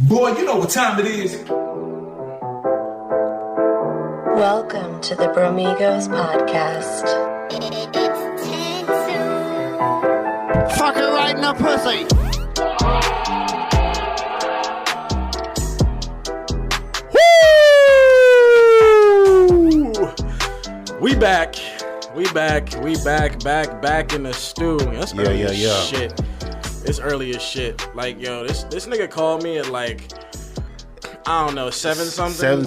Boy, you know what time it is. Welcome to the Bromigos Podcast. Fuck it right in the pussy. Woo! We back in the stew. That's early as shit. It's early as shit. Like, yo, this nigga called me at like, I don't know, 7 something.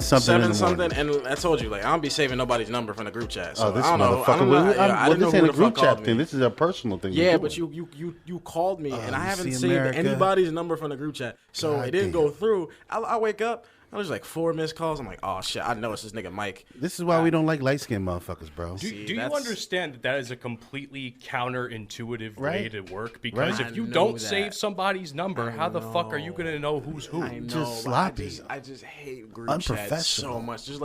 And I told you, like, I don't be saving nobody's number from the group chat. So this I don't know. I didn't know this ain't who a the group fuck called chat thing. me. This is a personal thing. Yeah, but you called me, and I haven't saved anybody's number from the group chat. So it didn't go through. I wake up. I was like 4 missed calls. I'm like, oh shit, I know it's this nigga Mike. This is why we don't like light skinned motherfuckers, bro. Do you understand that is a completely counterintuitive way to work? Because if you don't save somebody's number, how the fuck are you gonna know who's who? I know, just sloppy. I just hate group chat so much. Just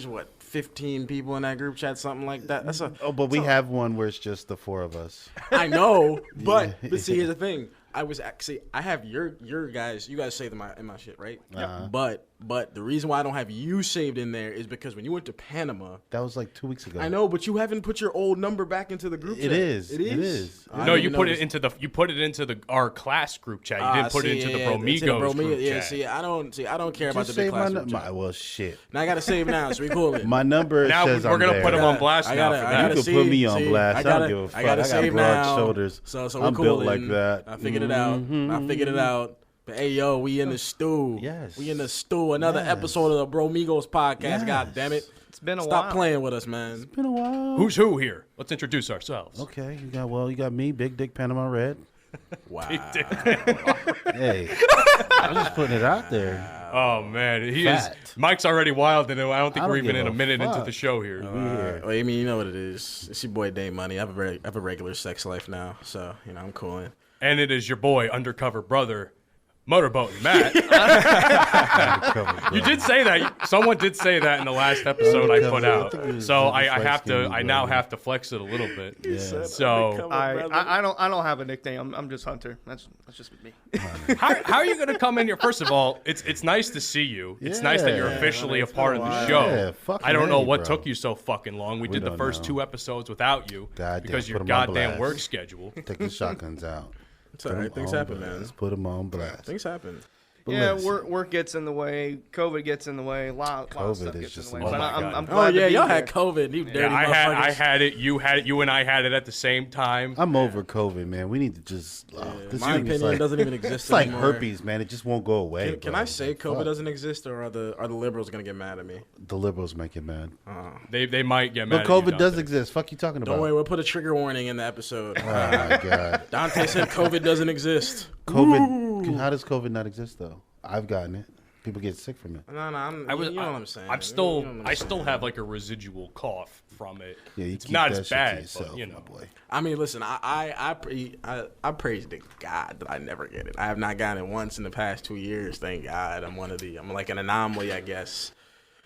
what 15 people in that group chat, something like that. But we have one where it's just the 4 of us. I know, but see, here's the thing. I have your guys. You guys saved in my shit, right? But the reason why I don't have you saved in there is because when you went to Panama, that was like 2 weeks ago. I know, but you haven't put your old number back into the group chat. It is. No, you put it into our class group chat. You didn't put it into the Bromigos group chat. See, I don't care about the big class group chat. Well, shit. Now I gotta save now, so we cool it. My number now says we're gonna put him on blast now. You can put me on blast. I don't give a fuck. I got broad shoulders. So I'm built like that. I figured it out. But hey, yo, we in the stew. Yes. We in the stew. Another episode of the Bromigos Podcast. Yes. God damn it. It's been a while. Stop playing with us, man. It's been a while. Who's who here? Let's introduce ourselves. Okay, you got me, Big Dick Panama Red. Wow. Hey, I'm just putting it out there. Oh man, Mike's already wild, and I don't think we're even in a minute fuck. into the show here. Well, I mean, you know what it is. It's your boy Daint Money. I have a regular sex life now, so I'm cooling. And it is your boy, undercover brother, Motorboat Matt. You did say that. Someone did say that in the last episode I put out. So I now have to flex it a little bit. Yeah. So I don't have a nickname. I'm just Hunter. That's just me. how are you going to come in here? First of all, it's nice to see you. It's nice that you're officially a part of the show. Yeah, I don't know what took you so fucking long. We did the first 2 episodes without you because of your goddamn work schedule. Take the shotguns out. It's all right. Things happen, man. Let's put them on blast. Things happen. Yeah, work gets in the way. COVID gets in the way. A lot of stuff gets in the way. Oh But my I'm God. glad to be y'all here. had COVID. You dirty I motherfuckers. had it. You had it. You and I had it at the same time. I'm over COVID, man. We need to just. This My thing is opinion like, doesn't even exist It's like anymore. herpes, man. It just won't go away. Can bro. I say COVID Fuck. doesn't exist, or are the liberals gonna get mad at me? The liberals make it mad. They might get mad. But COVID at you, does Dante. exist. Fuck you talking about? Don't worry, we'll put a trigger warning in the episode. Oh my God. Dante said COVID doesn't exist. COVID. How does COVID not exist though? I've gotten it. People get sick from it. No, you know what I'm saying. I still have like a residual cough from it. Yeah, you it's keep not that as shit to bad, yourself, but you my know. boy. I mean, listen, I praise to God that I never get it. I have not gotten it once in the past 2 years. Thank God. I'm like an anomaly, I guess.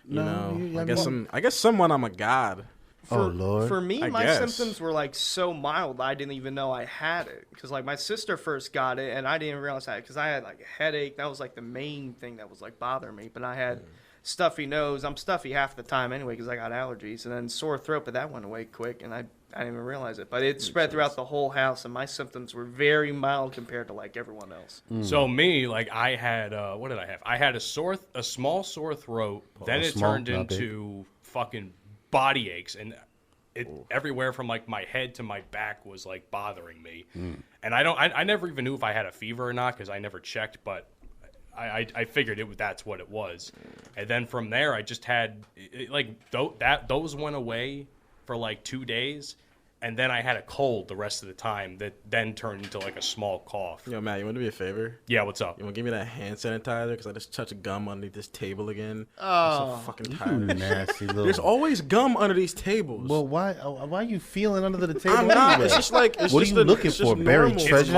I guess someone I'm a god. Oh Lord. For me, I my guess. symptoms were like so mild I didn't even know I had it. Because like my sister first got it and I didn't realize I had it because I had like a headache. That was like the main thing that was like bothering me. But I had stuffy nose. I'm stuffy half the time anyway because I got allergies. And then sore throat, but that went away quick and I didn't even realize it. But it spread throughout the whole house and my symptoms were very mild compared to like everyone else. So me, like I had, what did I have? I had a small sore throat. Then it turned into fucking body aches and it everywhere from like my head to my back was like bothering me. And I never even knew if I had a fever or not because I never checked, but I figured that's what it was. And then from there I just had those went away for like 2 days. And then I had a cold the rest of the time that then turned into like a small cough. Yo, Matt, you want to do me a favor? Yeah, what's up? You want to give me that hand sanitizer? Because I just touched gum underneath this table again. Oh. I'm so fucking You tired. nasty little. There's always gum under these tables. Well, why are you feeling under the table? I'm not. anyway? It's just like what What are you looking for? Buried treasure?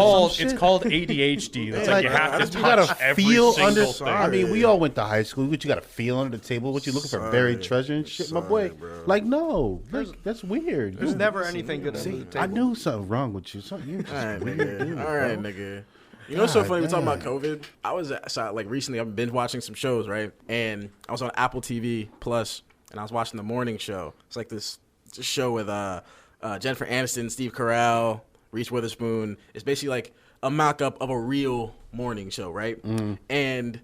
It's called ADHD. It's like you have to you touch gotta every feel single under. thing. I mean, we all went to high school. What you got to feel under the table? What you looking for? Buried treasure and shit, my boy. bro. Like no, that's weird. There's never anything good under the table. I knew something wrong with you. All right, nigga. You know what's so funny? We're talking about COVID. I was recently I've been binge watching some shows, right? And I was on Apple TV Plus, and I was watching the morning show. It's like this show with Jennifer Aniston, Steve Carell, Reese Witherspoon. It's basically like a mock-up of a real morning show, right? And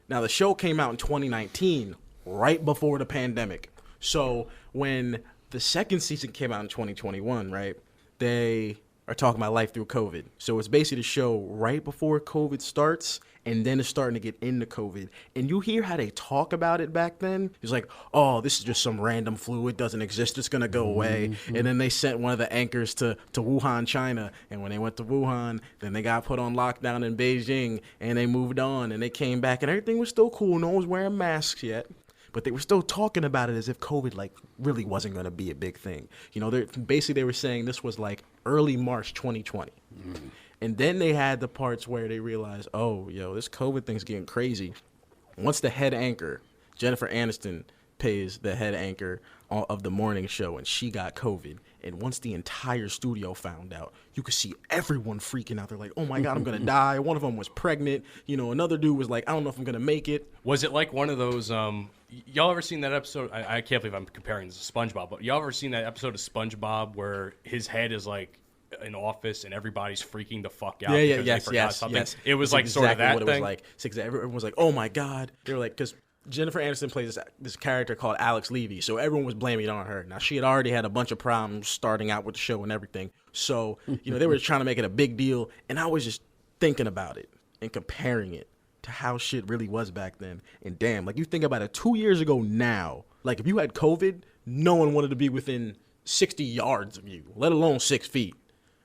now the show came out in 2019, right before the pandemic. So when the second season came out in 2021, right, they are talking about life through COVID. So it's basically the show right before COVID starts, and then it's starting to get into COVID. And you hear how they talk about it back then. It's like, oh, this is just some random flu. It doesn't exist. It's going to go away. And then they sent one of the anchors to Wuhan, China. And when they went to Wuhan, then they got put on lockdown in Beijing, and they moved on, and they came back, and everything was still cool. No one was wearing masks yet. But they were still talking about it as if COVID, like, really wasn't going to be a big thing. You know, they were saying this was, like, early March 2020. And then they had the parts where they realized, oh, yo, this COVID thing's getting crazy. Once the head anchor, Jennifer Aniston, plays the head anchor of the morning show, and she got COVID. And once the entire studio found out, you could see everyone freaking out. They're like, oh, my God, I'm going to die. One of them was pregnant. You know, another dude was like, I don't know if I'm going to make it. Was it like one of those y'all ever seen that episode? I can't believe I'm comparing this to SpongeBob, but y'all ever seen that episode of SpongeBob where his head is like an office and everybody's freaking the fuck out because they forgot something? Yes. It was like sort of that thing. It was like. Everyone was like, oh my God. They were like, because Jennifer Aniston plays this character called Alex Levy, so everyone was blaming it on her. Now, she had already had a bunch of problems starting out with the show and everything. So, you know, they were trying to make it a big deal, and I was just thinking about it and comparing it to how shit really was back then. And damn, like, you think about it 2 years ago now, like, if you had COVID, no one wanted to be within 60 yards of you, let alone 6 feet.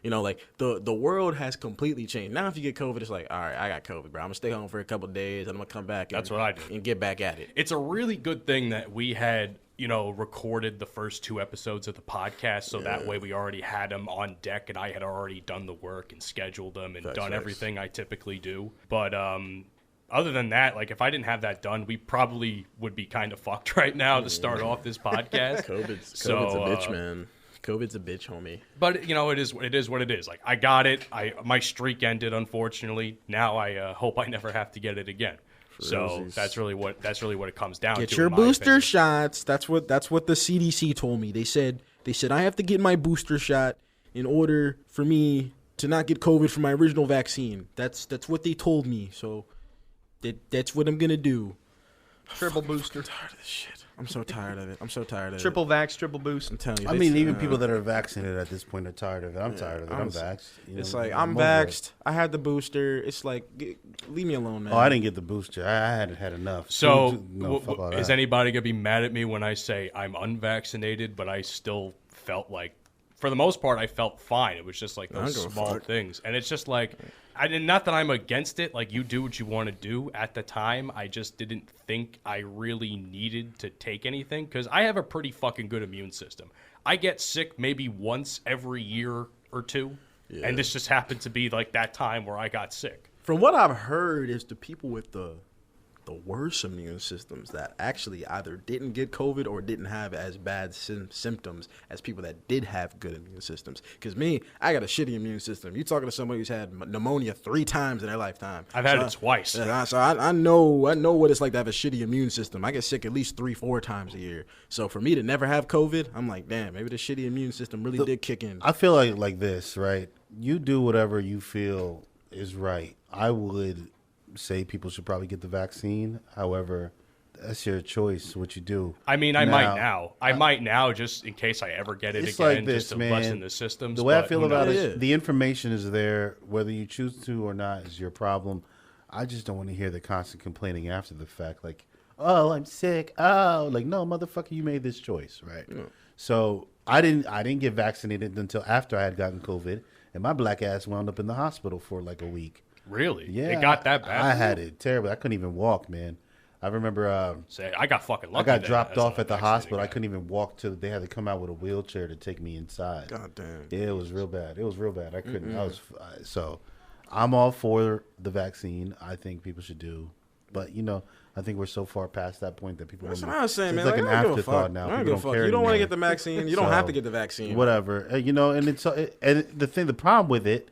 You know, like, the world has completely changed. Now, if you get COVID, it's like, all right, I got COVID, bro. I'm going to stay home for a couple of days, and I'm going to come back. That's what I do. And get back at it. It's a really good thing that we had, you know, recorded the first 2 episodes of the podcast, so that way we already had them on deck, and I had already done the work and scheduled them and done everything I typically do. But other than that, like, if I didn't have that done, we probably would be kind of fucked right now to start off this podcast. COVID's a bitch, man. COVID's a bitch, homie. But, you know, it is what it is. Like, I got it. My streak ended, unfortunately. Now I hope I never have to get it again. So that's really what it comes down to. Get your booster shots. That's what the CDC told me. They said I have to get my booster shot in order for me to not get COVID from my original vaccine. That's what they told me. So that's what I'm gonna do. Triple booster. I'm tired of this shit. I'm so tired of it. Triple vax, triple boost. I'm telling you. I mean, even people that are vaccinated at this point are tired of it. I'm tired of it. I'm vaxxed. It's like, I'm vaxxed. I had the booster. It's like, leave me alone, man. Oh, I didn't get the booster. I hadn't had enough. So, is anybody going to be mad at me when I say I'm unvaccinated, but I still felt like, for the most part, I felt fine. It was just like those small things. And it's just like, not that I'm against it. Like, you do what you want to do. At the time, I just didn't think I really needed to take anything because I have a pretty fucking good immune system. I get sick maybe once every year or two. Yeah. And this just happened to be like that time where I got sick. From what I've heard is the people with the worst immune systems that actually either didn't get COVID or didn't have as bad symptoms as people that did have good immune systems. Because me, I got a shitty immune system. You talking to somebody who's had pneumonia 3 times in their lifetime. I've had it twice. So I know what it's like to have a shitty immune system. I get sick at least 3-4 times a year. So for me to never have COVID, I'm like, damn, maybe the shitty immune system really did kick in. I feel like this, right? You do whatever you feel is right. I would say people should probably get the vaccine. However, that's your choice, what you do. I mean, I might now just in case I ever get it again, like this, just to bust in the systems. The way I feel about it, the information is there. Whether you choose to or not is your problem. I just don't want to hear the constant complaining after the fact, like, oh, I'm sick. Oh, like, no, motherfucker, you made this choice, right? Yeah. So I didn't get vaccinated until after I had gotten COVID, and my black ass wound up in the hospital for like a week. Really? Yeah. It got that bad? I had it terrible. I couldn't even walk, man. I remember I got fucking lucky. I got dropped off at the hospital. I couldn't even walk they had to come out with a wheelchair to take me inside. God damn. Yeah, it was real bad. I couldn't. So I'm all for the vaccine. I think people should do. But, you know, I think we're so far past that point that people. That's what I was saying, man. It's like an afterthought now. People don't care. You don't want to get the vaccine. You don't have to get the vaccine. Whatever. You know, and and the problem with it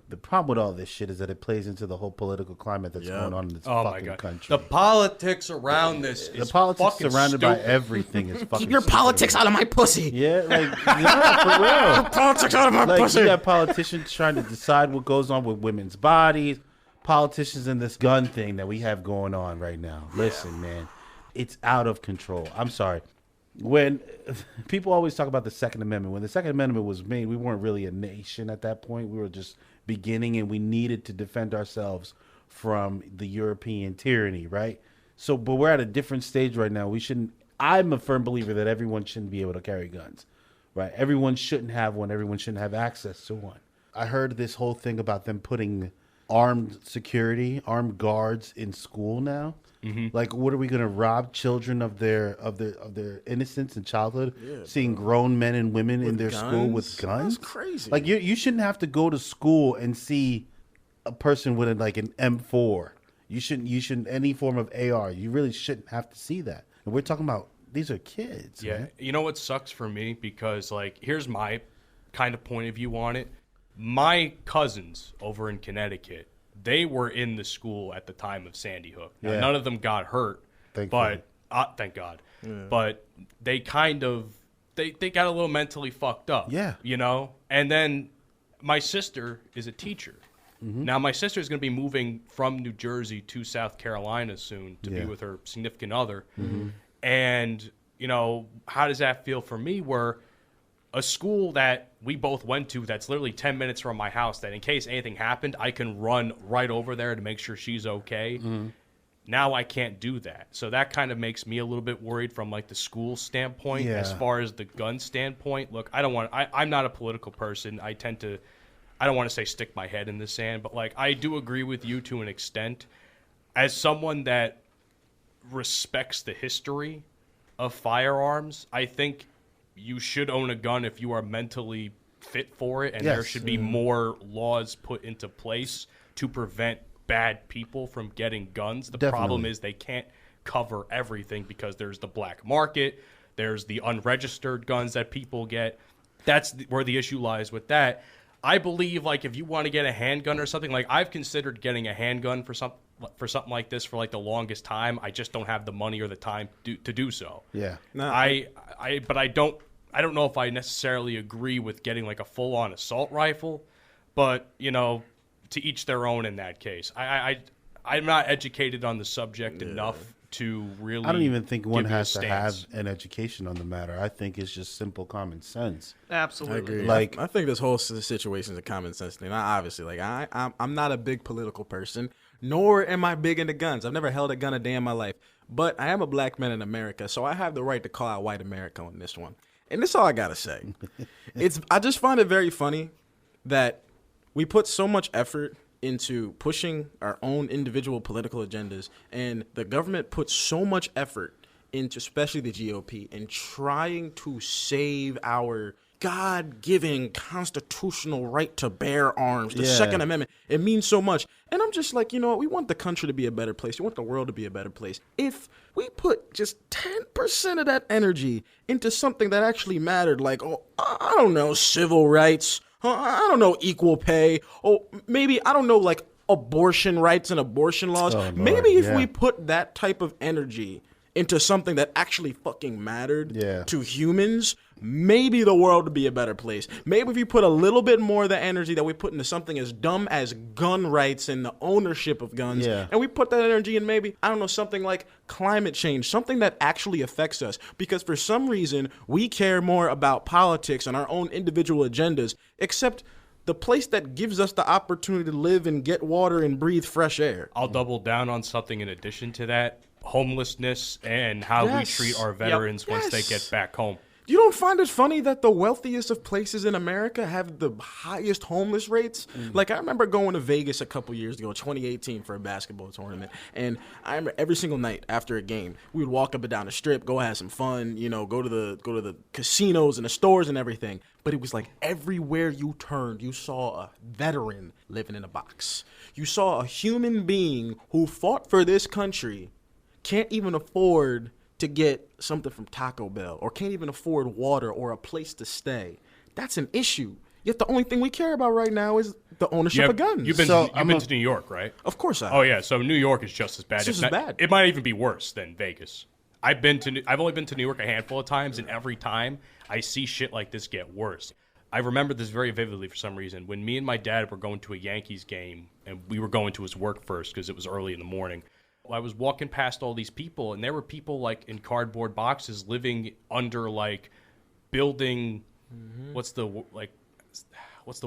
The problem with all this shit is that it plays into the whole political climate that's going on in this fucking country. The politics around this is the politics surrounded by stupid. everything is fucking Keep your politics out of my pussy. Yeah, like, nah, for real. Politics out of my pussy. You got politicians trying to decide what goes on with women's bodies, politicians in this gun thing that we have going on right now. Listen, man, it's out of control. I'm sorry. When people always talk about the Second Amendment, when the Second Amendment was made, we weren't really a nation at that point. We were just beginning, and we needed to defend ourselves from the European tyranny, right? So, but we're at a different stage right now. I'm a firm believer that everyone shouldn't be able to carry guns, right? Everyone shouldn't have one. Everyone shouldn't have access to one. I heard this whole thing about them putting armed guards in school now. Mm-hmm. Like, what are we going to rob children of their innocence and childhood? Yeah, seeing grown men and women in their school with guns? That's crazy. Like, you shouldn't have to go to school and see a person with an M4. You shouldn't any form of AR. You really shouldn't have to see that. And we're talking about these are kids. Yeah, man. You know what sucks for me, because like here's my kind of point of view on it. My cousins over in Connecticut, they were in the school at the time of Sandy Hook. Now, none of them got hurt, thank God. Yeah. But they kind of they got a little mentally fucked up. Yeah, you know. And then my sister is a teacher. Mm-hmm. Now my sister is going to be moving from New Jersey to South Carolina soon to be with her significant other. Mm-hmm. And you know, how does that feel for me? Where a school that we both went to that's literally 10 minutes from my house, that in case anything happened, I can run right over there to make sure she's okay. Mm-hmm. Now I can't do that. So that kind of makes me a little bit worried from like the school standpoint. As far as the gun standpoint. Look, I'm not a political person. I don't want to say stick my head in the sand, but like I do agree with you to an extent. As someone that respects the history of firearms, I think you should own a gun if you are mentally fit for it, and there should be more laws put into place to prevent bad people from getting guns. The problem is they can't cover everything because there's the black market, there's the unregistered guns that people get. That's where the issue lies with that. I believe, like, if you want to get a handgun or something, like, I've considered getting a handgun for something like this for, like, the longest time. I just don't have the money or the time to do so. Yeah. No, but I don't know if I necessarily agree with getting, like, a full-on assault rifle. But, you know, to each their own in that case. I'm not educated on the subject enough to really. I don't even think one has to have an education on the matter. I think it's just simple common sense. Absolutely. I agree. Like, I think this whole situation is a common sense thing. Obviously, like I'm not a big political person, nor am I big into guns. I've never held a gun a day in my life. But I am a black man in America, so I have the right to call out white America on this one. And this is all I gotta say. I just find it very funny that we put so much effort into pushing our own individual political agendas, and the government puts so much effort into, especially the GOP, in trying to save our God-given constitutional right to bear arms, the Second Amendment. It means so much. And I'm just like, you know what? We want the country to be a better place. We want the world to be a better place. If we put just 10% of that energy into something that actually mattered, like, I don't know, civil rights, I don't know, equal pay. Maybe, I don't know, like abortion rights and abortion laws. Maybe if we put that type of energy into something that actually fucking mattered to humans, maybe the world would be a better place. Maybe if you put a little bit more of the energy that we put into something as dumb as gun rights and the ownership of guns, and we put that energy in maybe, I don't know, something like climate change, something that actually affects us. Because for some reason, we care more about politics and our own individual agendas, except the place that gives us the opportunity to live and get water and breathe fresh air. I'll double down on something in addition to that. Homelessness and how we treat our veterans once they get back home. You don't find it funny that the wealthiest of places in America have the highest homeless rates? Like, I remember going to Vegas a couple years ago, 2018, for a basketball tournament. And I remember every single night after a game, we would walk up and down the strip, go have some fun, you know, go to the casinos and the stores and everything. But it was like everywhere you turned, you saw a veteran living in a box. You saw a human being who fought for this country, can't even afford to get something from Taco Bell, or can't even afford water or a place to stay. That's an issue. Yet the only thing we care about right now is the ownership of guns. You've been to New York, right? Of course I have. Oh yeah, so New York is just as bad. It's just as bad. It might even be worse than Vegas. I've only been to New York a handful of times, and every time I see shit like this get worse. I remember this very vividly for some reason. When me and my dad were going to a Yankees game, and we were going to his work first because it was early in the morning, I was walking past all these people, and there were people like in cardboard boxes living under like building. What's the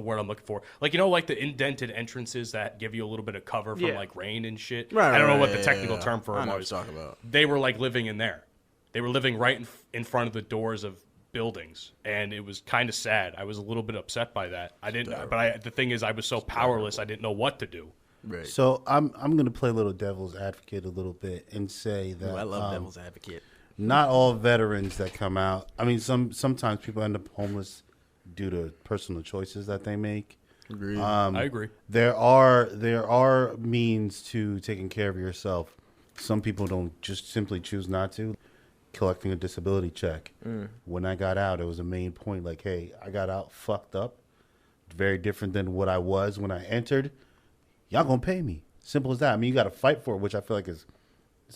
word I'm looking for? Like, you know, like the indented entrances that give you a little bit of cover from like rain and shit. Right, I don't know what the technical term for it was. I know what you're talking about. They were like living in there. They were living right in front of the doors of buildings, and it was kind of sad. I was a little bit upset by that. The thing is, I was so powerless, I didn't know what to do. Right. So I'm going to play a little devil's advocate a little bit and say that I love devil's advocate. Not all veterans that come out. I mean, sometimes people end up homeless due to personal choices that they make. Agreed. I agree. There are means to taking care of yourself. Some people don't just simply choose not to. Collecting a disability check. When I got out, it was a main point. Like, hey, I got out fucked up. Very different than what I was when I entered. Y'all gonna pay me. Simple as that. I mean, you got to fight for it, which I feel like is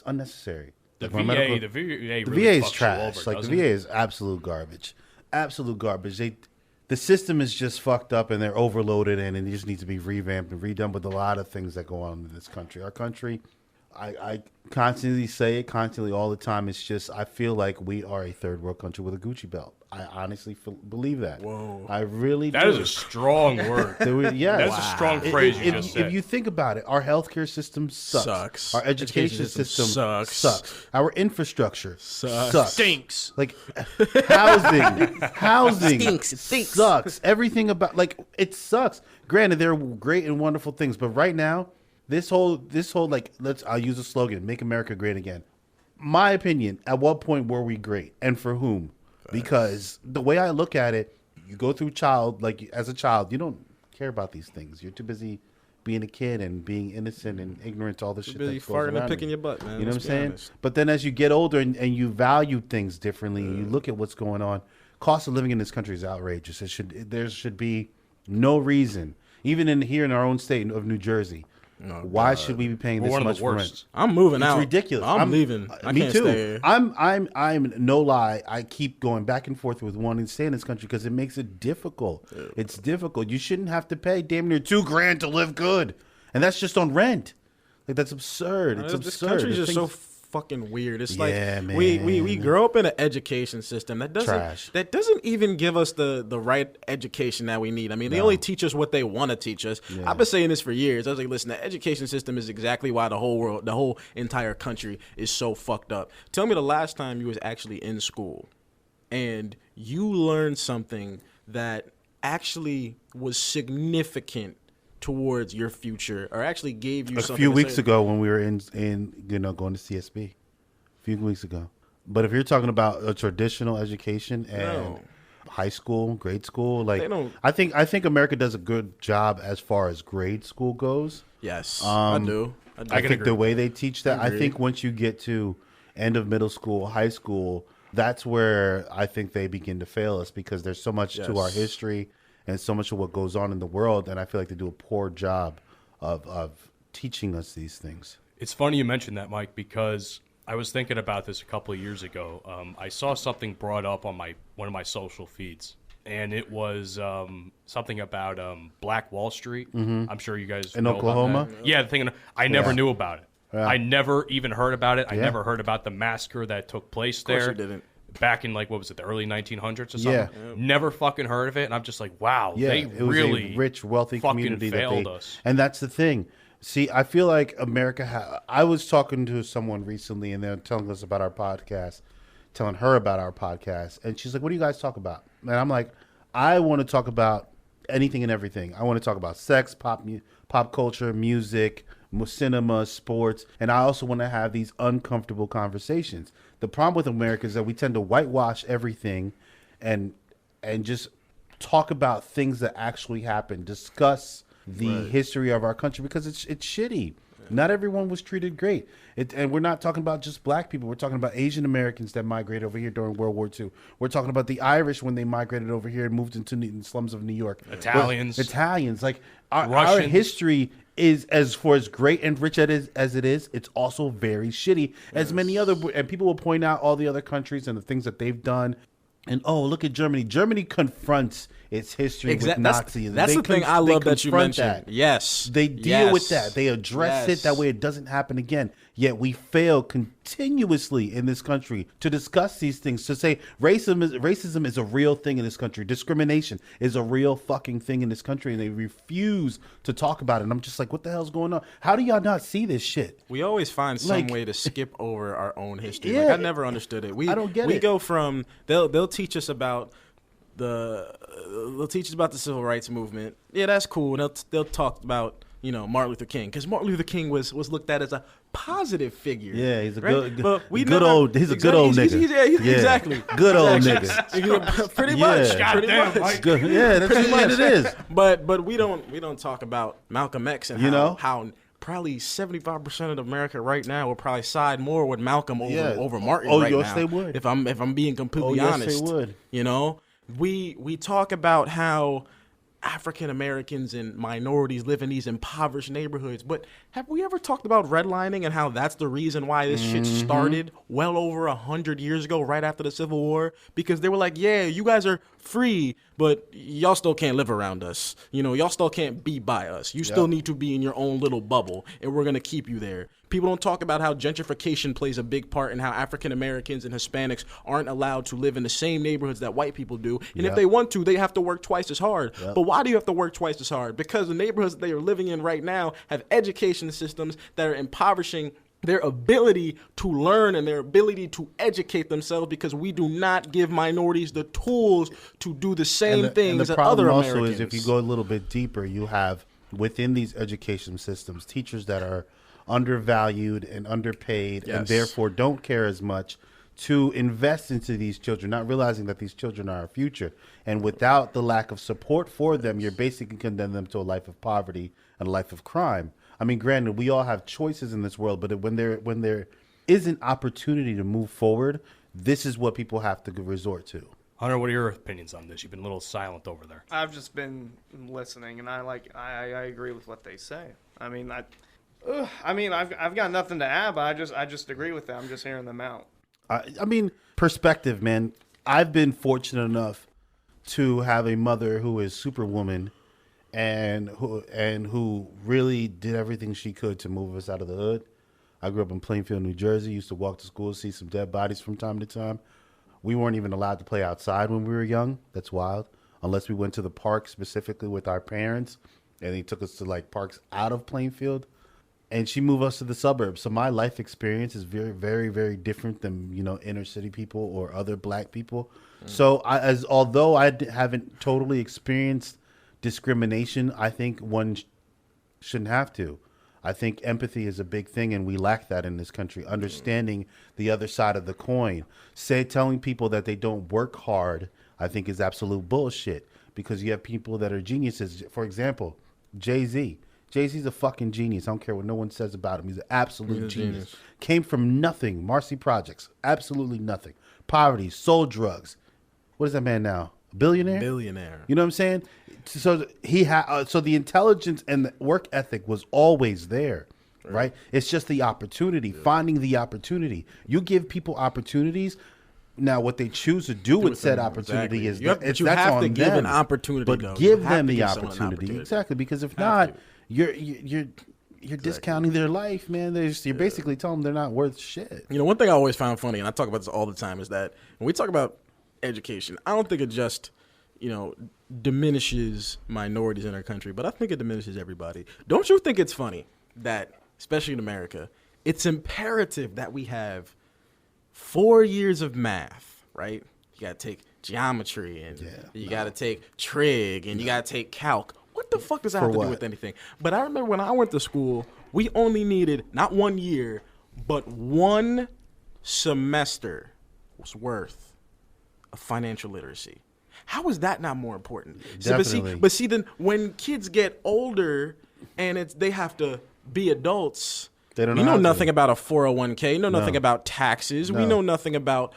unnecessary. The like VA, the really VA is fucks trash. you over, Like the VA is absolute garbage. Absolute garbage. The system is just fucked up and they're overloaded and it just needs to be revamped and redone with a lot of things that go on in this country. Our country, I constantly say it constantly all the time. It's just I feel like we are a third world country with a Gucci belt. I honestly believe that. Whoa. I really do. That is a strong word. Yeah, That's a strong phrase you just said. If you think about it, our healthcare system sucks. Our education system sucks. Our infrastructure sucks. Stinks. Like housing Stinks. sucks. Everything about it sucks. Granted, there are great and wonderful things, but right now, this whole I'll use a slogan: "Make America Great Again." My opinion: at what point were we great, and for whom? Because the way I look at it, you go through as a child, you don't care about these things. You're too busy being a kid and being innocent and ignorant to all the shit busy that goes farting around and picking you. your butt, man. You know Let's what I'm saying? honest. But then as you get older and you value things differently, and you look at what's going on, cost of living in this country is outrageous. There should be no reason, even here in our own state of New Jersey. Why should we be paying this much for rent? I'm moving out. It's ridiculous. I'm leaving. I me can't too. stay here. I'm no lie. I keep going back and forth with wanting to stay in this country because it makes it difficult. Yeah. It's difficult. You shouldn't have to pay damn near $2,000 to live good, and that's just on rent. Like that's absurd. It's absurd. This country's just so fucking weird. It's like man. we grow up in an education system that doesn't even give us the right education that we need. I mean, they only teach us what they want to teach us. Yeah. I've been saying this for years. I was like, listen, the education system is exactly why the whole entire country is so fucked up. Tell me the last time you was actually in school and you learned something that actually was significant towards your future, or actually gave you something. A few weeks ago when we were in going to CSB, a few weeks ago. But if you're talking about a traditional education and high school, grade school, I think America does a good job as far as grade school goes. Yes, I do. I think the way they teach that, I think once you get to end of middle school, high school, that's where I think they begin to fail us because there's so much to our history and so much of what goes on in the world, and I feel like they do a poor job of teaching us these things. It's funny you mentioned that, Mike, because I was thinking about this a couple of years ago. I saw something brought up on one of my social feeds, and it was something about Black Wall Street. Mm-hmm. I'm sure you guys in know Oklahoma. About that. Yeah, I never knew about it. Yeah. I never even heard about it. I never heard about the massacre that took place there. Of course you didn't. Back in, the early 1900s or something. Yeah. Never fucking heard of it. And I'm just like, wow, they it was really a rich, wealthy community failed us. And that's the thing. See, I feel like America, I was talking to someone recently and they're telling us about our podcast, telling her about our podcast. And she's like, what do you guys talk about? And I'm like, I want to talk about anything and everything. I want to talk about sex, pop culture, music, cinema, sports, and I also want to have these uncomfortable conversations. The problem with America is that we tend to whitewash everything and just talk about things that actually happened, discuss the history of our country because it's shitty. Not everyone was treated great. And we're not talking about just black people. We're talking about Asian Americans that migrated over here during World War II. We're talking about the Irish when they migrated over here and moved into the slums of New York. Italians. Like, our history is as great and rich as it is, it's also very shitty. As many other, and people will point out all the other countries and the things that they've done. And look at Germany. Germany confronts its history with Nazism. That's the thing I love that you mentioned. That. Yes. They deal with that. They address it that way it doesn't happen again. Yet we fail continuously in this country to discuss these things, to say racism is a real thing in this country. Discrimination is a real fucking thing in this country, and they refuse to talk about it. And I'm just like, what the hell's going on? How do y'all not see this shit? We always find some way to skip over our own history. I never understood it. I don't get it. We go from they'll teach us about they'll teach us about the civil rights movement. Yeah, that's cool. They'll talk about Martin Luther King, because Martin Luther King was looked at as a positive figure. Yeah, he's a good old nigga. Exactly. Good old nigga. Pretty much. Yeah, that's pretty much it is. But we don't talk about Malcolm X and how probably 75% of America right now will probably side more with Malcolm over Martin right now. They would. If I'm being completely honest. Yes, they would. We talk about how African Americans and minorities live in these impoverished neighborhoods, but have we ever talked about redlining and how that's the reason why this shit started well over 100 years ago, right after the Civil War? Because they were like, yeah, you guys are free, but y'all still can't live around us. Y'all still can't be by us. You still need to be in your own little bubble, and we're going to keep you there. People don't talk about how gentrification plays a big part in how African Americans and Hispanics aren't allowed to live in the same neighborhoods that white people do. And if they want to, they have to work twice as hard. But why do you have to work twice as hard? Because the neighborhoods that they are living in right now have education systems that are impoverishing their ability to learn and their ability to educate themselves, because we do not give minorities the tools to do the same things that other Americans. The problem also is, if you go a little bit deeper, you have within these education systems teachers that are undervalued and underpaid and therefore don't care as much to invest into these children, not realizing that these children are our future. And without the lack of support for them, you're basically condemning them to a life of poverty and a life of crime. I mean, granted, we all have choices in this world, but when there is an opportunity to move forward, this is what people have to resort to. Hunter, what are your opinions on this? You've been a little silent over there. I've just been listening, and I agree with what they say. I've got nothing to add, but I just agree with them. I'm just hearing them out. I mean, perspective, man. I've been fortunate enough to have a mother who is superwoman and who really did everything she could to move us out of the hood. I grew up in Plainfield, New Jersey. Used to walk to school, see some dead bodies from time to time. We weren't even allowed to play outside when we were young. That's wild. Unless we went to the park specifically with our parents, and they took us to like parks out of Plainfield. And she moved us to the suburbs. So my life experience is very, very, very different than, inner city people or other black people. So although I haven't totally experienced discrimination, I think one shouldn't have to. I think empathy is a big thing, and we lack that in this country. Understanding the other side of the coin. Telling people that they don't work hard, I think is absolute bullshit, because you have people that are geniuses. For example, Jay-Z. Jay-Z's a fucking genius. I don't care what no one says about him. He's an absolute genius. Came from nothing. Marcy Projects. Absolutely nothing. Poverty. Sold drugs. What is that man now? A billionaire? Billionaire. You know what I'm saying? So so the intelligence and the work ethic was always there, right? It's just the opportunity, finding the opportunity. You give people opportunities. Now, what they choose to do with said opportunity is you have to give an opportunity. But give them the opportunity, exactly, because if not, you're discounting their life, man. You're basically telling them they're not worth shit. One thing I always found funny, and I talk about this all the time, is that when we talk about education, I don't think it just diminishes minorities in our country, but I think it diminishes everybody. Don't you think it's funny that, especially in America, it's imperative that we have 4 years of math, right? You got to take geometry, and you got to take trig, and you got to take calc. What the fuck does that have to do with anything? But I remember when I went to school, we only needed not 1 year, but 1 semester was worth of financial literacy. How is that not more important? Definitely. But see, then when kids get older and they have to be adults. They don't we know nothing about a 401k. Know nothing about taxes. No. We know nothing about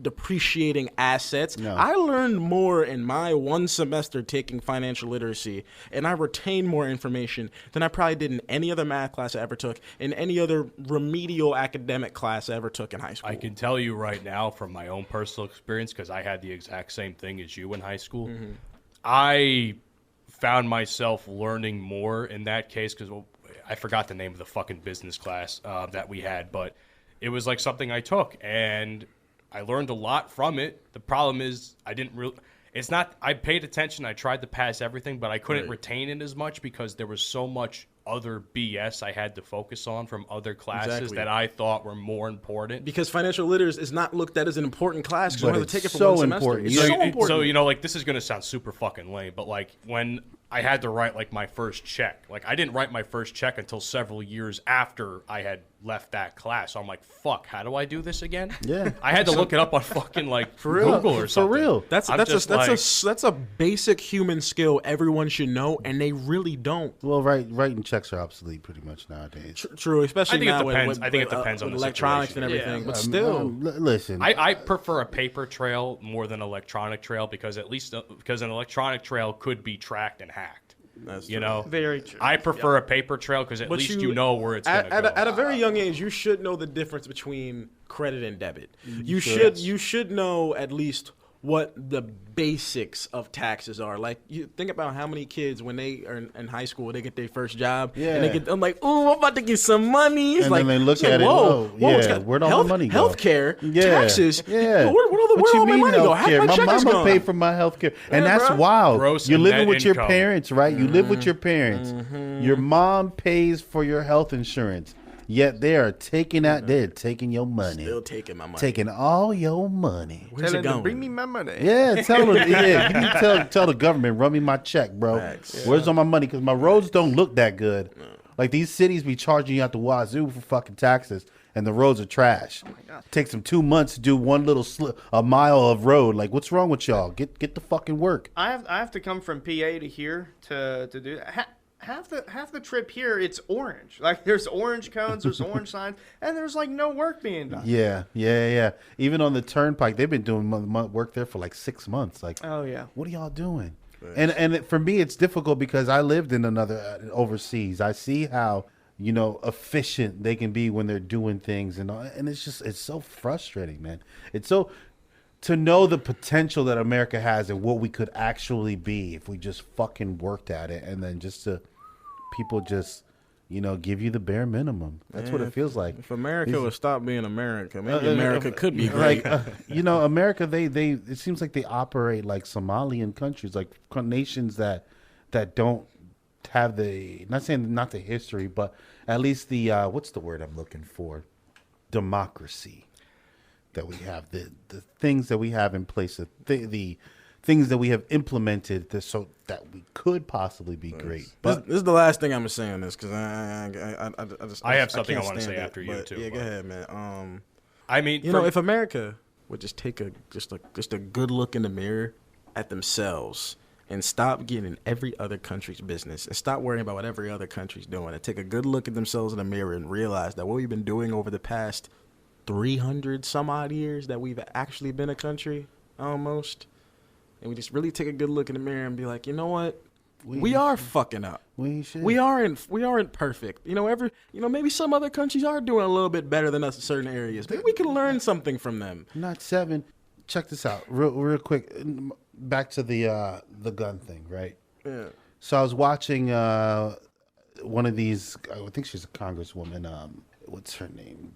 depreciating assets. No. I learned more in my one semester taking financial literacy, and I retained more information than I probably did in any other math class I ever took, in any other remedial academic class I ever took in high school. I can tell you right now from my own personal experience, because I had the exact same thing as you in high school. Mm-hmm. I found myself learning more in that case because I forgot the name of the fucking business class that we had, but it was like something I took, and I learned a lot from it. The problem is I didn't really – it's not – I paid attention. I tried to pass everything, but I couldn't retain it as much because there was so much other BS I had to focus on from other classes that I thought were more important. Because financial literacy is not looked at as an important class because you don't have to take it for so one semester. important. It's so important. So, you know, like, this is going to sound super fucking lame, but, like, when – I had to write, like, my first check. Like, I didn't write my first check until several years after I had left that class. So I'm like, fuck, how do I do this again? Yeah. I had to look it up on fucking, like, For real. Google or something. For real. That's a basic human skill everyone should know, and they really don't. Well, writing checks are obsolete pretty much nowadays. True, especially now I think it depends on the electronics situation. and everything. Yeah. But still, Listen. I prefer a paper trail more than electronic trail because because an electronic trail could be tracked and hacked. That's you true. know, Very true. I prefer a paper trail because at least you know where it's going to go. At a very young age, you should know the difference between credit and debit. You should know at least what the basics of taxes are. Like, you think about how many kids when they are in high school, they get their first job, and I'm like, oh, I'm about to get some money. It's and like, then they look at it, whoa, where'd all the money go? Healthcare, taxes, yeah. Where all my money go? Half my check is mama gone. paid for my healthcare, and Yeah, that's bro. wild. Gross You're and living net with your income. parents, right? You live with your parents. Your mom pays for your health insurance. Yet they are taking they're taking your money. Still taking my money. Taking all your money. Where's it going? Bring me my money. Yeah, tell them. Yeah, you need to tell the government, run me my check, bro. Facts. Where's all my money? Because my roads don't look that good. Like, these cities be charging you out the wazoo for fucking taxes, and the roads are trash. Takes them 2 months to do one little a mile of road. Like, what's wrong with y'all? Get the fucking work. I have to come from PA to here to do that. Half the trip here, it's orange. Like, there's orange cones, there's orange signs, and there's like no work being done. Yeah. Even on the turnpike, they've been doing work there for like 6 months. Like, Oh yeah. what are y'all doing? And for me, it's difficult because I lived in another overseas. I see how, you know, efficient they can be when they're doing things, and it's so frustrating, man. It's so to know the potential that America has and what we could actually be if we just fucking worked at it, and then just to people just, you know, give you the bare minimum. That's what it feels like. If America would stop being America, maybe America could be great. Like, you know, America, they it seems like they operate like Somalian countries, like nations that don't have not the history, but at least the what's the word I'm looking for? Democracy that we have, the things that we have in place, the things that we have implemented so that we could possibly be great. But this is the last thing I'm gonna say on this because I have something I can't want to stand say it, after you but too. Yeah, but- go ahead, man. I mean, You know, if America would just take a good look in the mirror at themselves and stop getting in every other country's business and stop worrying about what every other country's doing and take a good look at themselves in the mirror and realize that what we've been doing over the past 300 some odd years that we've actually been a country almost, and we just really take a good look in the mirror and be like, you know what? We are fucking up. We aren't perfect. You know, maybe some other countries are doing a little bit better than us in certain areas. Maybe we can learn something from them. not 7. Check this out, real quick. Back to the gun thing, right? Yeah. So I was watching one of these. I think she's a congresswoman. What's her name?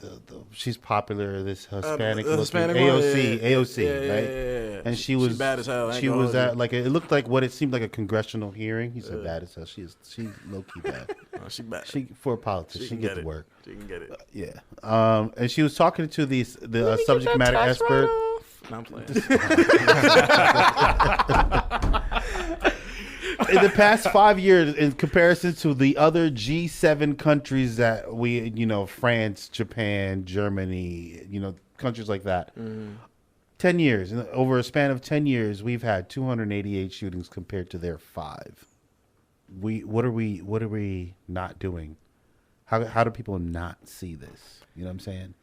She's popular. This Hispanic, Hispanic AOC, right? Yeah. And she was bad as hell. She was at like it looked like what it seemed like a congressional hearing. He said bad as hell. She's low key bad. Oh, she bad. She for a politician, she can get get to it. work. She can get it. Yeah. And she was talking to the subject matter expert. No, I'm playing. In the past 5 years, in comparison to the other G7 countries that we, you know, France, Japan, Germany, you know, countries like that, 10 years, over a span of 10 years, we've had 288 shootings compared to their 5. What are we not doing How do people not see this? You know what I'm saying?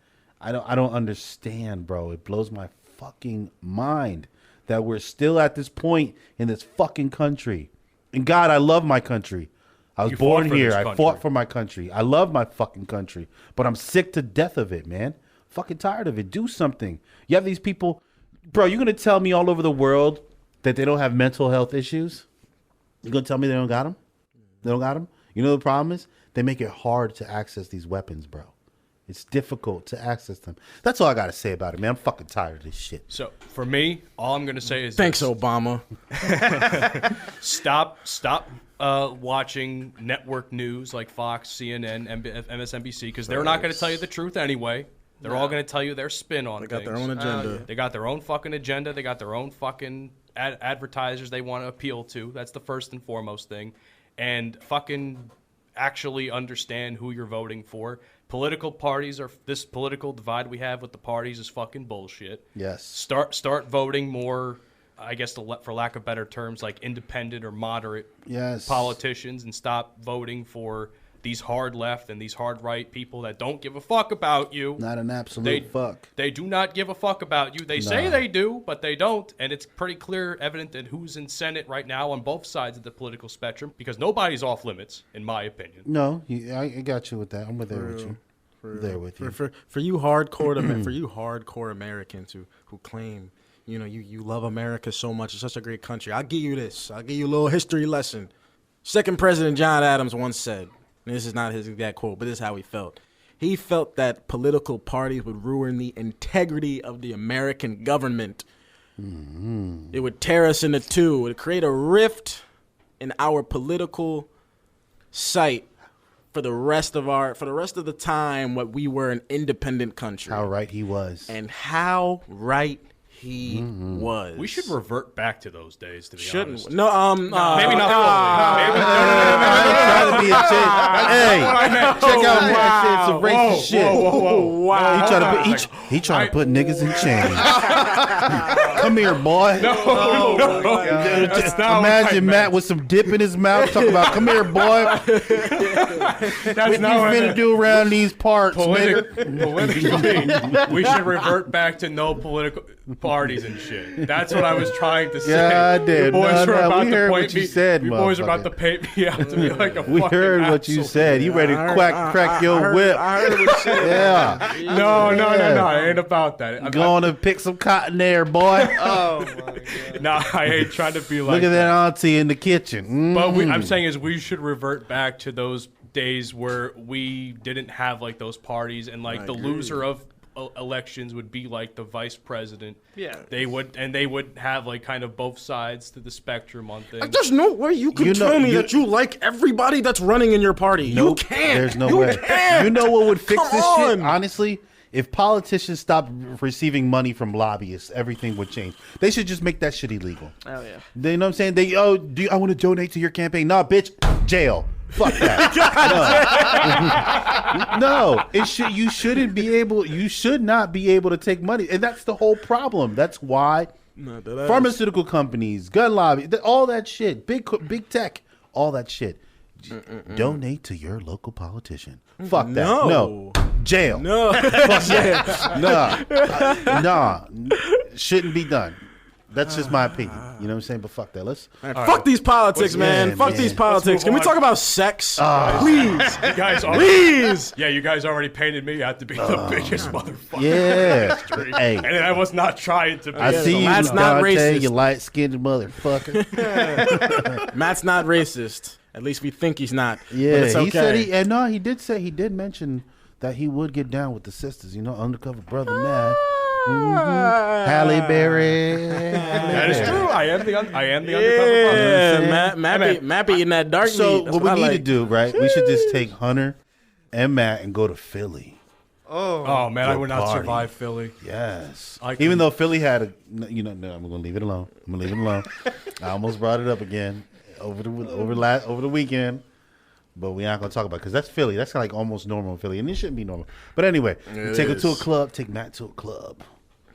I don't understand, bro. It blows my fucking mind that we're still at this point in this fucking country. And God, I love my country. I was born here. I fought for my country. I love my fucking country. But I'm sick to death of it, man. Fucking tired of it. Do something. You have these people, bro, you're going to tell me all over the world that they don't have mental health issues? You're going to tell me they don't got them? They don't got them? You know the problem is? They make it hard to access these weapons, bro. It's difficult to access them. That's all I got to say about it, man. I'm fucking tired of this shit. So, for me, all I'm going to say is... Thanks, Obama. Stop watching network news like Fox, CNN, MSNBC, because they're not going to tell you the truth anyway. They're all going to tell you their spin on things. They got their own agenda. They got their own fucking agenda. They got their own fucking advertisers they want to appeal to. That's the first and foremost thing. And fucking actually understand who you're voting for. Political parties this political divide we have with the parties is fucking bullshit. Yes. Start voting more, I guess, for lack of better terms, like independent or moderate politicians, and stop voting for these hard left and these hard right people that don't give a fuck about you. Not an absolute fuck. They do not give a fuck about you. They say they do, but they don't. And it's pretty clear, evident that who's in Senate right now on both sides of the political spectrum, because nobody's off limits, in my opinion. No, I got you with that. I'm there with you. There with you. For you hardcore Americans who claim, you love America so much. It's such a great country. I'll give you this. I'll give you a little history lesson. Second President John Adams once said, and this is not his exact quote, but this is how he felt. He felt that political parties would ruin the integrity of the American government. Mm-hmm. It would tear us into two. It would create a rift in our political site for the rest of the time what we were an independent country. How right he was. And how right he was. We should revert back to those days, to be honest. No, maybe not fully. Trying to be a chick. Hey, check out my shit. Some racist shit. Wow. He trying to put niggas in chains. Come here, boy. No. Imagine Matt with some dip in his mouth talking about, come here, boy. That's not what you finna do around these parts, politically, we should revert back to no political parties and shit. That's what I was trying to say. Yeah, I did. You boys were about to point me. You boys were about to paint me out to be like a fucking We heard what you said. You ready to crack your whip. I heard what you said. Yeah. No. It ain't about that. Going to pick some cotton there, boy. Oh, my God. No, I ain't trying to be like Look at that auntie in the kitchen. But I'm saying is we should revert back to those days where we didn't have like those parties, and like the loser of elections would be like the vice president. Yeah. They would have like kind of both sides to the spectrum on things. There's no way you can tell me that you like everybody that's running in your party. Nope, you can't. There's no way. Can't. You know what would fix this on. shit? Honestly, if politicians stopped receiving money from lobbyists, everything would change. They should just make that shit illegal. Oh, yeah. You know what I'm saying? I want to donate to your campaign. Nah, bitch, jail. Fuck that. No, you shouldn't be able. You should not be able to take money, and that's the whole problem. That's why pharmaceutical companies, gun lobby, all that shit, big tech, all that shit. Donate to your local politician. Fuck that. No. Jail. No. Fuck that. Nah. Shouldn't be done. That's just my opinion. You know what I'm saying? But fuck that. Fuck these politics, man. Fuck these politics. Can we talk about sex? Please. You guys Please. Yeah, you guys already painted me out to be the biggest motherfucker. Yeah. Hey. And I was not trying to be. I see you, Matt's not Dante, racist. you light-skinned motherfucker. Matt's not racist. At least we think he's not. Yeah, but it's okay. he said he did mention that he would get down with the sisters. Undercover brother Matt. Halle Berry. That is true. I am the undercover brother. Yeah, Matt be eating that dark meat. So That's what we I need like. to do, right? We should just take Hunter and Matt and go to Philly. Oh man, I would not party. survive Philly. Yes. Even though Philly had no, I'm gonna leave it alone. I almost brought it up again over the weekend. But we aren't going to talk about it because that's Philly. That's like almost normal in Philly. And it shouldn't be normal. But anyway, take her to a club. Take Matt to a club.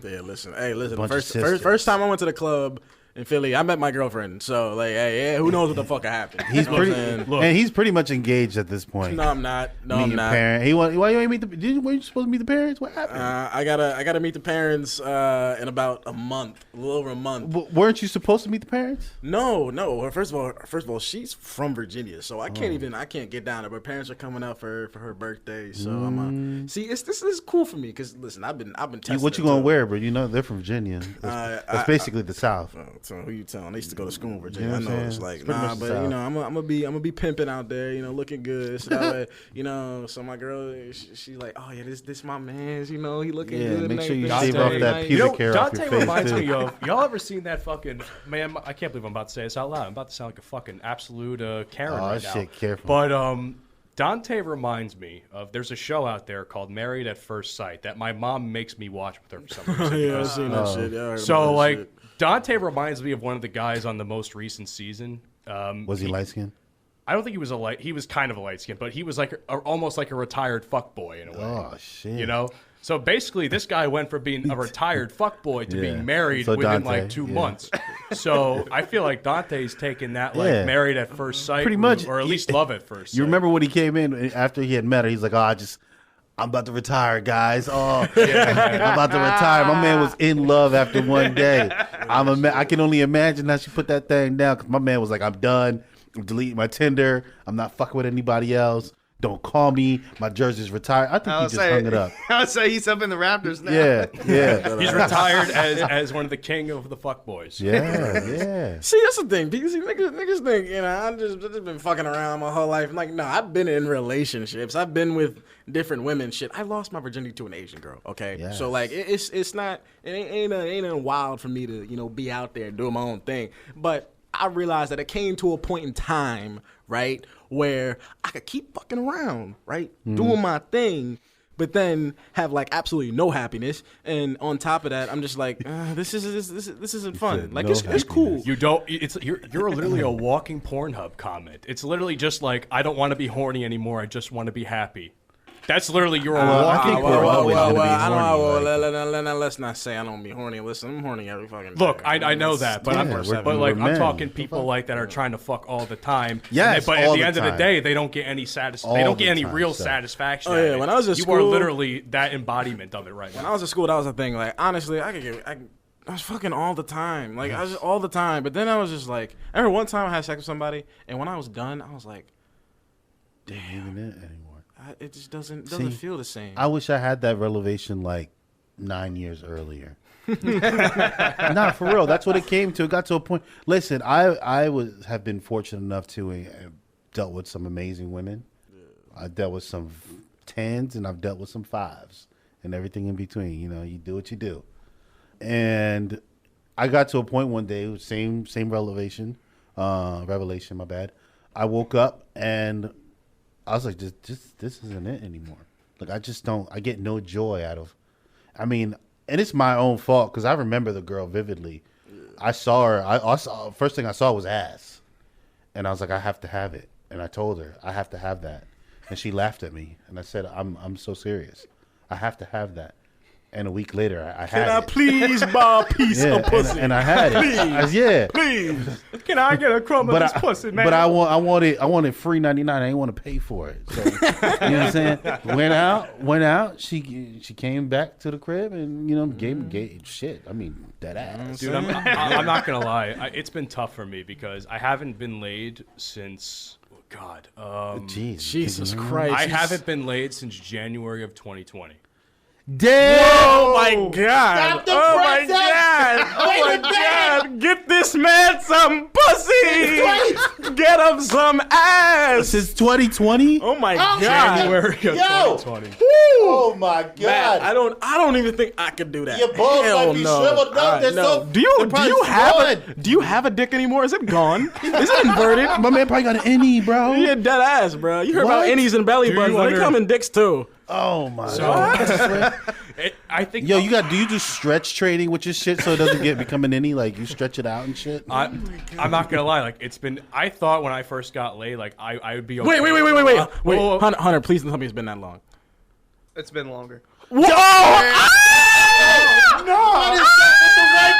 Yeah, listen. Hey, listen. First time I went to the club, in Philly. I met my girlfriend, so like, hey, yeah, who knows what the fuck happened? He's he's pretty much engaged at this point. No, I'm not. I'm not. Why you ain't meet were you supposed to meet the parents? What happened? I gotta meet the parents in about a month, a little over a month. Weren't you supposed to meet the parents? No. First of all, she's from Virginia, so I can't get down there. But parents are coming out for her birthday, so I'm this is cool for me because listen, I've been testing. What you gonna wear, bro? You know they're from Virginia. That's basically the South. So who you telling? I used to go to school in Virginia. I know it's like but you know I'm gonna be pimping out there, you know, looking good. So that way, you know, so my girl, she's like, oh yeah, this my man's, you know, he looking good. Make sure you shave off that pubic hair off your face. Dante reminds me of y'all ever seen that fucking man? I can't believe I'm about to say this out loud. I'm about to sound like a fucking absolute Karen right now. Shit, careful. But Dante reminds me of there's a show out there called Married at First Sight that my mom makes me watch with her for some reason. Yeah, I've seen that shit. Yeah, so like shit. Dante reminds me of one of the guys on the most recent season. Was he light skinned? I don't think he was he was kind of a light skin, but he was like almost like a retired fuckboy in a way. Oh shit! You know. So basically, this guy went from being a retired fuckboy to being married within like 2 months. So I feel like Dante's taking that like married at first sight, pretty much, or at least love at first sight. You remember when he came in after he had met her? He's like, I'm about to retire, guys. I'm about to retire. My man was in love after one day. I can only imagine how she put that thing down. Cause my man was like, I'm done. I'm deleting my Tinder. I'm not fucking with anybody else. Don't call me. My jersey's retired. I think he just hung it up. I would say he's up in the Raptors now. Yeah. He's retired as one of the king of the fuckboys. Yeah. See, that's the thing. See, niggas think, you know, I've just been fucking around my whole life. I'm like, no, I've been in relationships. I've been with different women. Shit, I lost my virginity to an Asian girl. Okay, yes. So like, it's not, it ain't wild for me to, you know, be out there and do my own thing. But I realized that it came to a point in time, right, where I could keep fucking around, right, doing my thing, but then have like absolutely no happiness. And on top of that, I'm just like, this isn't fun. Like it's cool. You're literally a walking Pornhub comment. It's literally just like, I don't want to be horny anymore. I just want to be happy. That's literally your walking. Let's not say I don't be horny. Listen, I'm horny every fucking day. Look, I know that, but I'm talking people like that are trying to fuck all the time. Yes, but at the end of the day, they don't get any They don't get any real satisfaction. Oh yeah, when I was at school, you are literally that embodiment of it right now. When I was at school, that was the thing. Like honestly, I was fucking all the time. Like I was just all the time. But then I was just like, I remember one time I had sex with somebody, and when I was done, I was like, damn, anymore. It just doesn't feel the same. I wish I had that revelation like 9 years earlier. Nah, for real. That's what it came to. It got to a point. Listen, I have been fortunate enough to dealt with some amazing women. Yeah. I dealt with some 10s and I've dealt with some 5s and everything in between. You know, you do what you do. And I got to a point one day, same revelation, my bad. I woke up and I was like, this isn't it anymore. Like, I get no joy out of, and it's my own fault because I remember the girl vividly. Yeah. I saw her, first thing I saw was ass. And I was like, I have to have it. And I told her, I have to have that. And she laughed at me. And I said, I'm so serious. I have to have that. And a week later, I had it. Can I please buy a piece of pussy? And I had it. Please. Can I get a crumb of this pussy, man? But I wanted free 99. I didn't want to pay for it. So, you know what I'm saying? Went out. She came back to the crib and, you know, gave shit. Dead ass. Dude, I'm not going to lie. It's been tough for me because I haven't been laid since, God. Jesus Christ. I haven't been laid since January of 2020. Damn! Oh my God! Oh my God! Oh my God! Get this man some pussy! Get him some ass! Since 2020? Oh my God! January of 2020. Oh my God! Man, I don't even think I could do that. Your balls might be shriveled up. No. Do you have a dick anymore? Is it gone? Is it inverted? My man probably got an innie, bro. Yeah, dead ass, bro. You heard about innies and belly buttons? They come in dicks too. Oh my God! I think. Yo, do you do stretch training with your shit so it doesn't become an innie? Like you stretch it out and shit. I'm not gonna lie. Like it's been. I thought when I first got laid, like I would be okay. Wait, Hunter, please don't tell me it's been that long. It's been longer. Whoa! No! What is that with the white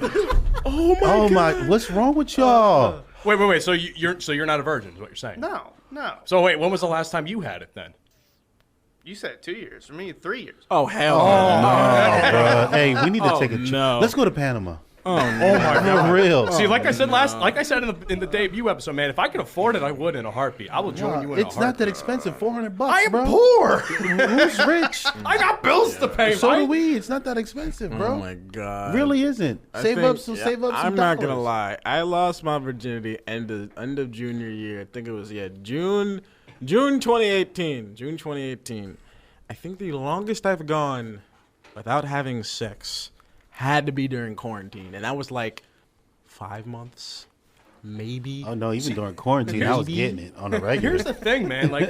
community? Oh Oh my! What's wrong with y'all? Wait. So you're not a virgin, is what you're saying? No. So wait, when was the last time you had it then? You said 2 years. For me, 3 years. Oh hell no! Bro. Hey, we need to take a trip. No. Let's go to Panama. Oh my God! For real. See, like I said in the debut episode, man, if I could afford it, I would in a heartbeat. I will join you in a heartbeat. It's not that expensive. $400, I am bro. poor. Who's rich? I got bills to pay. So do we. It's not that expensive, bro. Oh my God! Really isn't. Save up some. I'm not gonna lie. I lost my virginity end of junior year. I think it was June 2018. June 2018. I think the longest I've gone without having sex had to be during quarantine, and that was like 5 months, maybe. Oh no, even during quarantine, I was getting it on a regular. Here's the thing, man. Like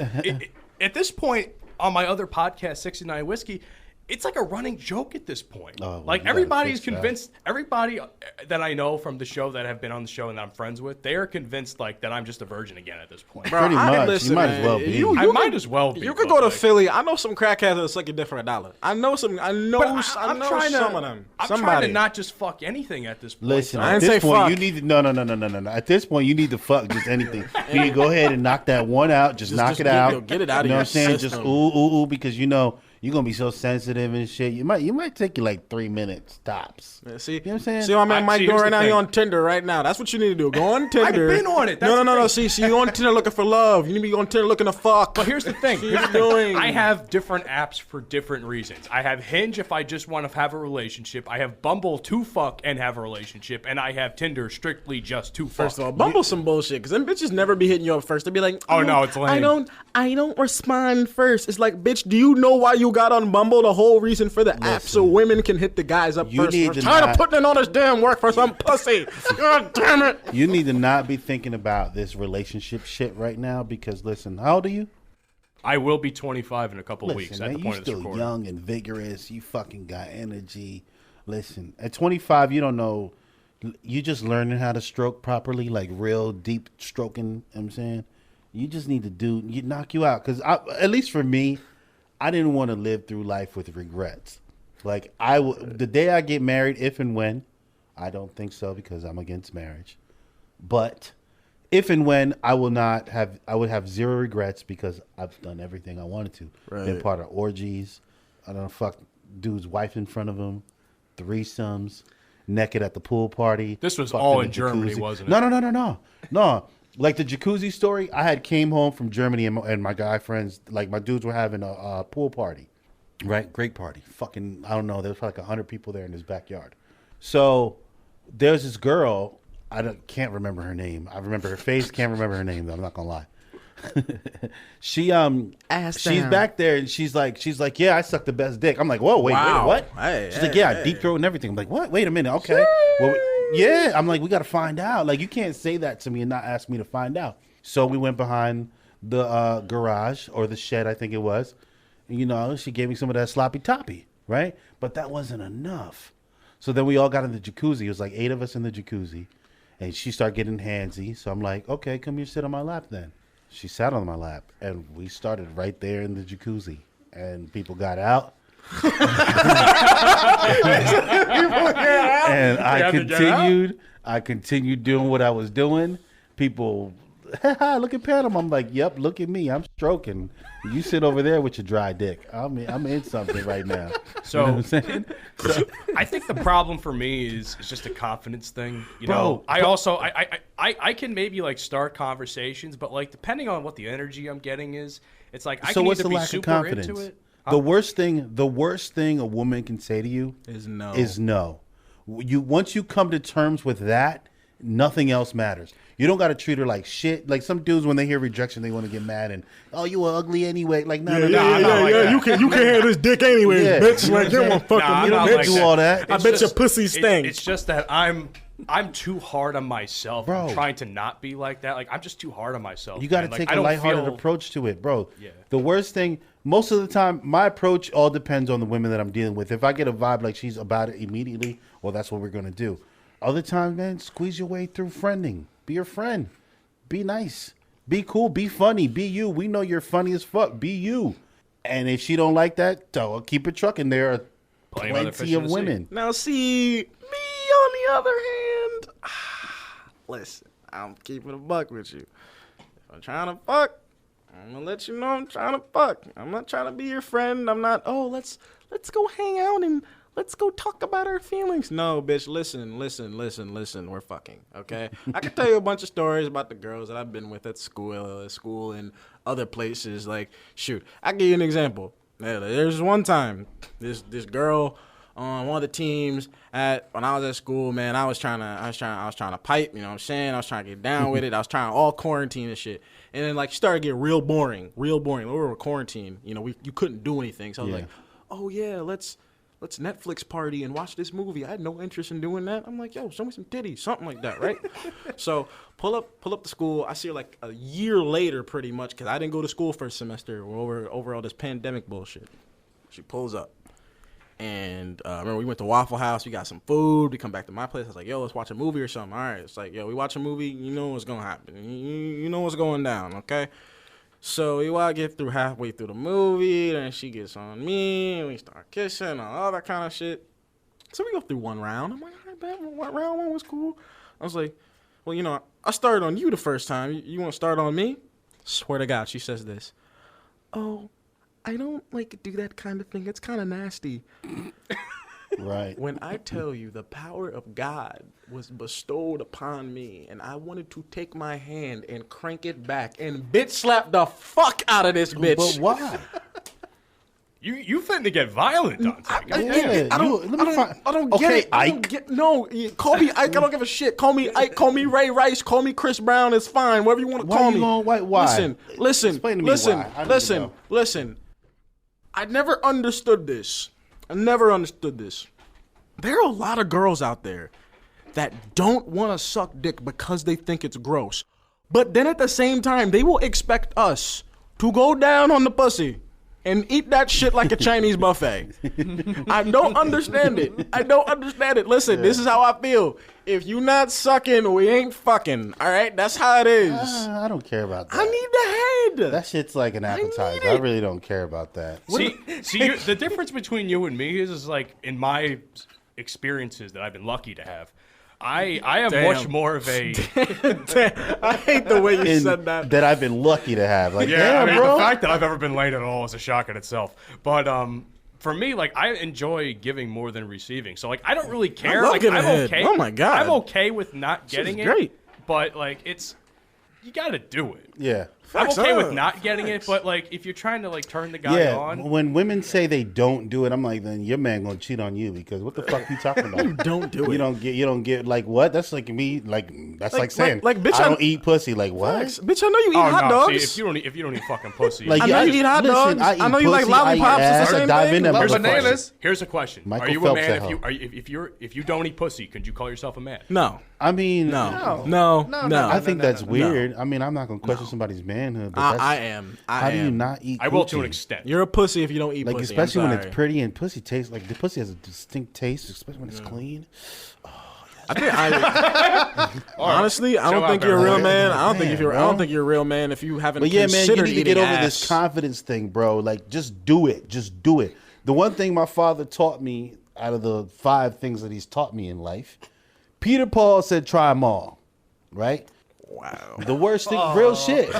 at this point on my other podcast, 69 Whiskey, it's like a running joke at this point. Oh, well, like everybody's convinced. Everybody that I know from the show that have been on the show and that I'm friends with, they are convinced like that I'm just a virgin again at this point. Bro, pretty much. Listen, you might as well be. I might as well be. You could go to Philly. I know some crackheads that suck your dick for $1. I know some. I'm some of them. I'm trying to not just fuck anything at this point. Listen, I at didn't this say point, fuck. you need to no. At this point, you need to fuck just anything. You need to go ahead and knock that one out. Just knock it out. Get it out of you know your what I'm saying? system. Just ooh, because you know you're gonna be so sensitive and shit. You might take you like 3 minutes tops. Yeah, see, you know what I'm saying? See what my man Mike doing right now? thing. He on Tinder right now. That's what you need to do. Go on Tinder. I've been on it. No. See, you on Tinder looking for love. You need to be on Tinder looking to fuck. But here's the thing. I have different apps for different reasons. I have Hinge if I just want to have a relationship. I have Bumble to fuck and have a relationship. And I have Tinder strictly just to fuck. First of all, Bumble's some bullshit because them bitches never be hitting you up first. They be like, oh no, it's lame. I don't respond first. It's like, bitch, do you know why you got on Bumble? The whole reason for the app so women can hit the guys up first. I'm tired of putting in all this damn work for some pussy. God damn it. You need to not be thinking about this relationship shit right now because, listen, how old are you? I will be 25 in a couple of weeks at the point of this recording. You're still young and vigorous. You fucking got energy. Listen, at 25, you don't know. You just learning how to stroke properly, like real deep stroking. You know what I'm saying? You just need to knock you out. Because at least for me, I didn't want to live through life with regrets. Like the day I get married, if and when, I don't think so because I'm against marriage. But if and when, I would have zero regrets because I've done everything I wanted to. Right. Been part of orgies. I don't fuck dude's wife in front of him. Threesomes. Naked at the pool party. This was all in Germany, wasn't it? No. Like the jacuzzi story, I came home from Germany and my guy friends, like my dudes were having a pool party, right? Great party. Fucking, I don't know. There was like 100 people there in his backyard. So there's this girl. Can't remember her name. I remember her face. Can't remember her name though. I'm not gonna lie. She's back there and she's like, yeah, I suck the best dick. I'm like, whoa, wait, what? She's like, yeah, I deep throat and everything. I'm like, what? Wait a minute. Okay. Well, yeah. I'm like, we got to find out. Like, you can't say that to me and not ask me to find out. So we went behind the garage or the shed, I think it was. And, you know, she gave me some of that sloppy toppy, right? But that wasn't enough. So then we all got in the jacuzzi. It was like 8 of us in the jacuzzi. And she started getting handsy. So I'm like, okay, come here, sit on my lap then. She sat on my lap, and we started right there in the jacuzzi. And people got out. And I continued doing what I was doing. People, look at Panama. I'm like, yep, look at me. I'm stroking. You sit over there with your dry dick. I'm in something right now. So, you know what I'm saying? So I think the problem for me is just a confidence thing. You know, I can maybe like start conversations, but like depending on what the energy I'm getting is, it's like I can either be super into it. The worst thing a woman can say to you is no. Once you come to terms with that, nothing else matters. You don't got to treat her like shit. Like some dudes, when they hear rejection, they want to get mad and, oh, you were ugly anyway. Like, no. You can have this dick anyway, bitch. Like, you don't fucking, you don't do all that. I bet your pussy stinks. It's just that I'm too hard on myself. Bro. I'm trying to not be like that. Like, I'm just too hard on myself. You got to take a lighthearted approach to it, bro. Yeah. The worst thing, most of the time, my approach all depends on the women that I'm dealing with. If I get a vibe like she's about it immediately, well, that's what we're going to do. Other times, man, squeeze your way through friending. Be your friend. Be nice. Be cool. Be funny. Be you. We know you're funny as fuck. Be you. And if she don't like that, keep it trucking. There are plenty of women. Now, see, me on the other hand, listen, I'm keeping a buck with you. If I'm trying to fuck, I'm gonna let you know I'm trying to fuck. I'm not trying to be your friend. I'm not, let's go hang out and let's go talk about our feelings. No, bitch, listen. We're fucking, okay? I can tell you a bunch of stories about the girls that I've been with at school and other places. Like, shoot, I'll give you an example. There's one time, this girl on one of the teams when I was at school, man, I was trying to pipe, you know what I'm saying? I was trying to get down with it. I was trying to all quarantine and shit. And then, like, she started getting real boring. We were quarantined. You know, you couldn't do anything. So I was like, oh, yeah, let's Netflix party and watch this movie. I had no interest in doing that. I'm like, yo, show me some titties, something like that, right? So pull up to school. I see her like a year later, pretty much, because I didn't go to school for a semester over all this pandemic bullshit. She pulls up. And remember, we went to Waffle House. We got some food. We come back to my place. I was like, yo, let's watch a movie or something. All right. It's like, yo, we watch a movie. You know what's going to happen. You know what's going down, okay? So I get through halfway through the movie, then she gets on me, and we start kissing and all that kind of shit. So we go through one round. I'm like, all right, bet, round one was cool. I was like, well, you know, I started on you the first time. You want to start on me? Swear to God, she says this. Oh, I don't like do that kind of thing. It's kind of nasty. Right. When I tell you the power of God was bestowed upon me and I wanted to take my hand and crank it back and bitch slap the fuck out of this bitch. But why? You finna get violent, Dante. I don't get it. Ike. No, call me Ike. I don't give a shit. Call me Ike. Call me Ray Rice. Call me Chris Brown. It's fine. Whatever you want to call me. Why? Listen. Explain to me why. Listen. I never understood this. There are a lot of girls out there that don't want to suck dick because they think it's gross. But then at the same time, they will expect us to go down on the pussy and eat that shit like a Chinese buffet. I don't understand it. Listen, This is how I feel. If you not sucking, we ain't fucking. All right? That's how it is. I don't care about that. I need the head. That shit's like an appetizer. I really don't care about that. See, the difference between you and me is like in my experiences that I've been lucky to have. I am much more of a. I hate the way you said that. That I've been lucky to have. Like, yeah, I mean, bro. the fact that I've ever been laid at all is a shock in itself. But for me, like, I enjoy giving more than receiving. So, like, I don't really care. Like, I'm okay. Oh my God, I'm okay with not getting it. Great. But like, you got to do it. Yeah. I'm okay with not getting it, but like if you're trying to like turn the guy on. When women say they don't do it, I'm like, then your man gonna cheat on you because what the fuck you talking about? You don't do it. You don't get like what? That's like me. That's like saying bitch, I don't eat pussy. Like what? Bitch, I know you eat hot dogs. See, if you don't eat fucking pussy, like, I know you eat hot dogs. I know you like lollipops. It's the same thing. Love bananas. Here's a question: Michael Are you Phelps a man if you don't eat pussy? Could you call yourself a man? No. I mean, no. I think that's weird. I mean, I'm not gonna question somebody's manhood. But I am. How do you not eat? I will to an extent. You're a pussy if you don't eat like, pussy. especially when it's pretty and pussy tastes like the pussy has a distinct taste, especially when it's clean. Honestly, I don't think you're a real man. I don't think you're a real man if you haven't. But yeah, man, you need to get over ass. this confidence thing, bro. Like, just do it. Just do it. The one thing my father taught me out of the 5 things that he's taught me in life, Peter Paul said, "Try them all." Right? Wow. The worst thing, real shit.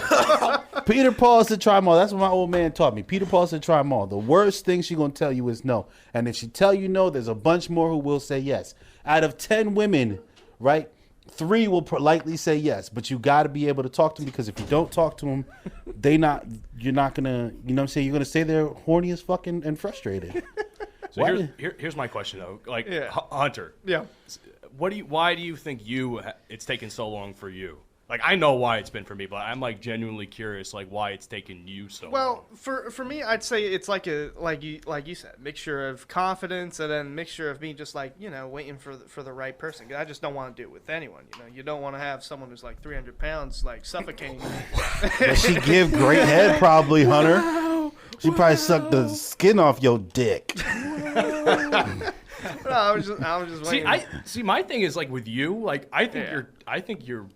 Peter Paul said, "Try them all." That's what my old man taught me. Peter Paul said, "Try them all." The worst thing she gonna tell you is no. And if she tell you no, there's a bunch more who will say yes. Out of 10 women, right, 3 will politely say yes. But you got to be able to talk to them because if you don't talk to them, you're not gonna, you know what I'm saying? You're gonna say they're horny as fucking and frustrated. So here's my question though, like Hunter. Yeah. Why do you think it's taken so long for you? Like, I know why it's been for me, but I'm like genuinely curious, like why it's taken you so long. Well, for me, I'd say it's like you said, mixture of confidence and then mixture of me just like, you know, waiting for the right person. I just don't want to do it with anyone. You know, you don't want to have someone who's like 300 pounds like suffocating you. But she give great head, probably, Hunter. She probably sucked the skin off your dick. No, I was just waiting. See, my thing is like with you, like I think you're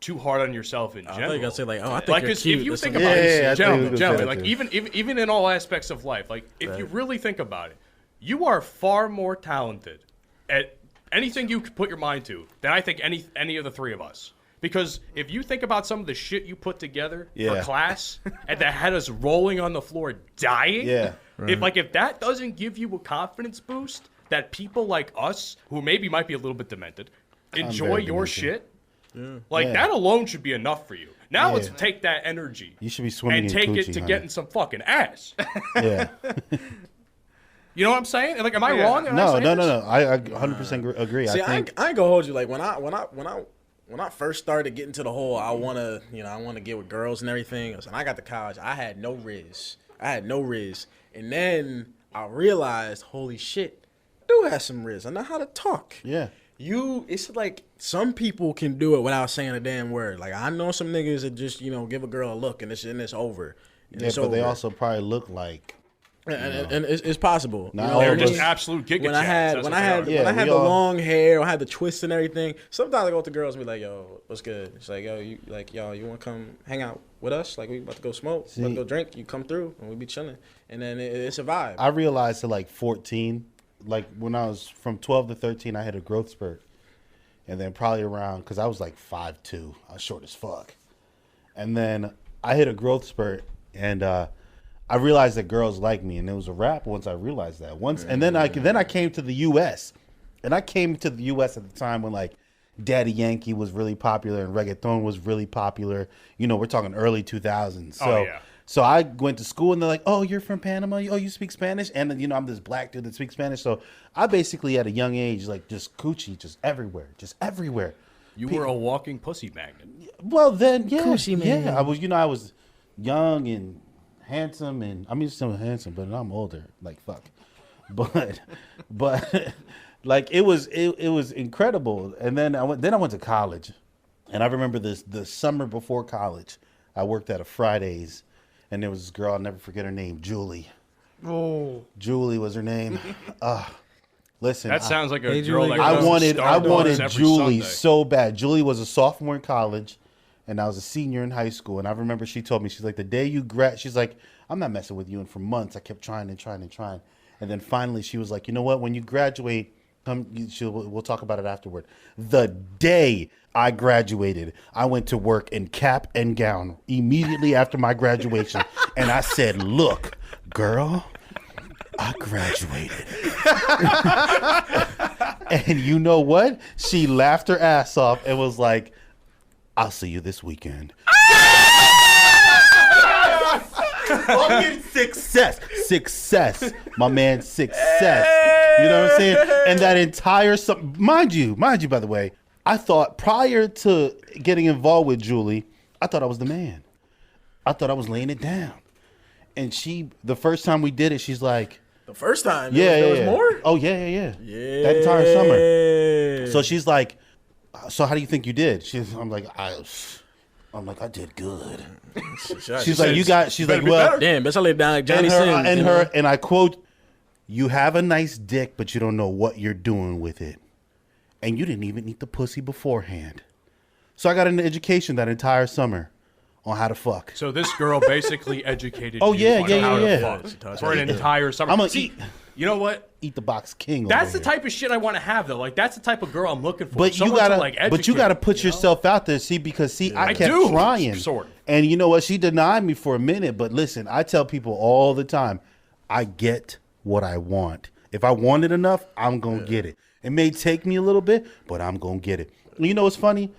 too hard on yourself in general. I think I'll say like, I think you're cute. If you think about it, gentlemen, like too. even in all aspects of life, like if you really think about it, you are far more talented at anything you could put your mind to than I think any of the three of us. Because if you think about some of the shit you put together for class and that had us rolling on the floor dying, if that doesn't give you a confidence boost that people like us, who maybe might be a little bit demented, enjoy your shit, that alone should be enough for you. Now let's take that energy. You should be swimming and take in it to getting some fucking ass. Yeah. You know what I'm saying? Like, am I wrong? No. I 100% agree. See, I ain't gonna hold you. Like when I first started getting to the whole, I wanna get with girls and everything. When I got to college, I had no riz. And then I realized, holy shit, I do have some riz. I know how to talk. Yeah. It's like some people can do it without saying a damn word. Like I know some niggas that just, give a girl a look and it's over. And yeah, but they also probably look like. And it's possible. They're just absolute giga when I had the long hair, I had the twists and everything. Sometimes I go to girls and be like, "Yo, what's good?" It's like, "Yo, you want to come hang out with us? Like, we about to go smoke, about to go drink. You come through, and we be chilling." And then it's a vibe. I realized at like 14, like when I was from 12 to 13, I had a growth spurt, and then probably around because I was like 5'2", I was short as fuck, and then I hit a growth spurt, and I realized that girls like me, and it was a wrap once I realized that. And then I came to the U.S., and I came to the U.S. at the time when like Daddy Yankee was really popular and reggaeton was really popular. We're talking early 2000s. So I went to school, and they're like, "Oh, you're from Panama? Oh, you speak Spanish?" And I'm this black dude that speaks Spanish. So I basically at a young age like just coochie just everywhere. You were a walking pussy magnet. Well, then Coochie man. I was young and handsome, and I mean still handsome, but I'm older. Like fuck, but like it was incredible. And then I went to college, and I remember the summer before college, I worked at a Fridays, and there was this girl, I'll never forget her name, Julie. Oh, Julie was her name. Listen, that sounds like a girl. Like I wanted Julie Sunday. so bad. Julie was a sophomore in college, and I was a senior in high school. And I remember she told me, she's like, the day you she's like, I'm not messing with you. And for months, I kept trying. And then finally, she was like, you know what? When you graduate, we'll talk about it afterward. The day I graduated, I went to work in cap and gown immediately after my graduation. And I said, look, girl, I graduated. And you know what? She laughed her ass off and was like, I'll see you this weekend. Fucking success, my man, success. You know what I'm saying? And that entire mind you, by the way, I thought prior to getting involved with Julie, I thought I was the man. I thought I was laying it down. And the first time we did it, she's like, the first time, there was more. Oh yeah. That entire summer. So she's like, so how do you think you did? I'm like, I did good. She's like, well, damn, bitch, I laid down like Johnny Sins. And I quote, you have a nice dick, but you don't know what you're doing with it. And you didn't even eat the pussy beforehand. So I got an education that entire summer on how to fuck. So this girl basically educated you on how to fuck for an entire summer. I'm gonna eat. You know what? Eat the box king. That's the type of shit I want to have, though. Like that's the type of girl I'm looking for. But you gotta put yourself out there, because I kept trying. Sort of. And you know what? She denied me for a minute, but listen, I tell people all the time, I get what I want. If I want it enough, I'm gonna get it. It may take me a little bit, but I'm gonna get it. You know what's funny?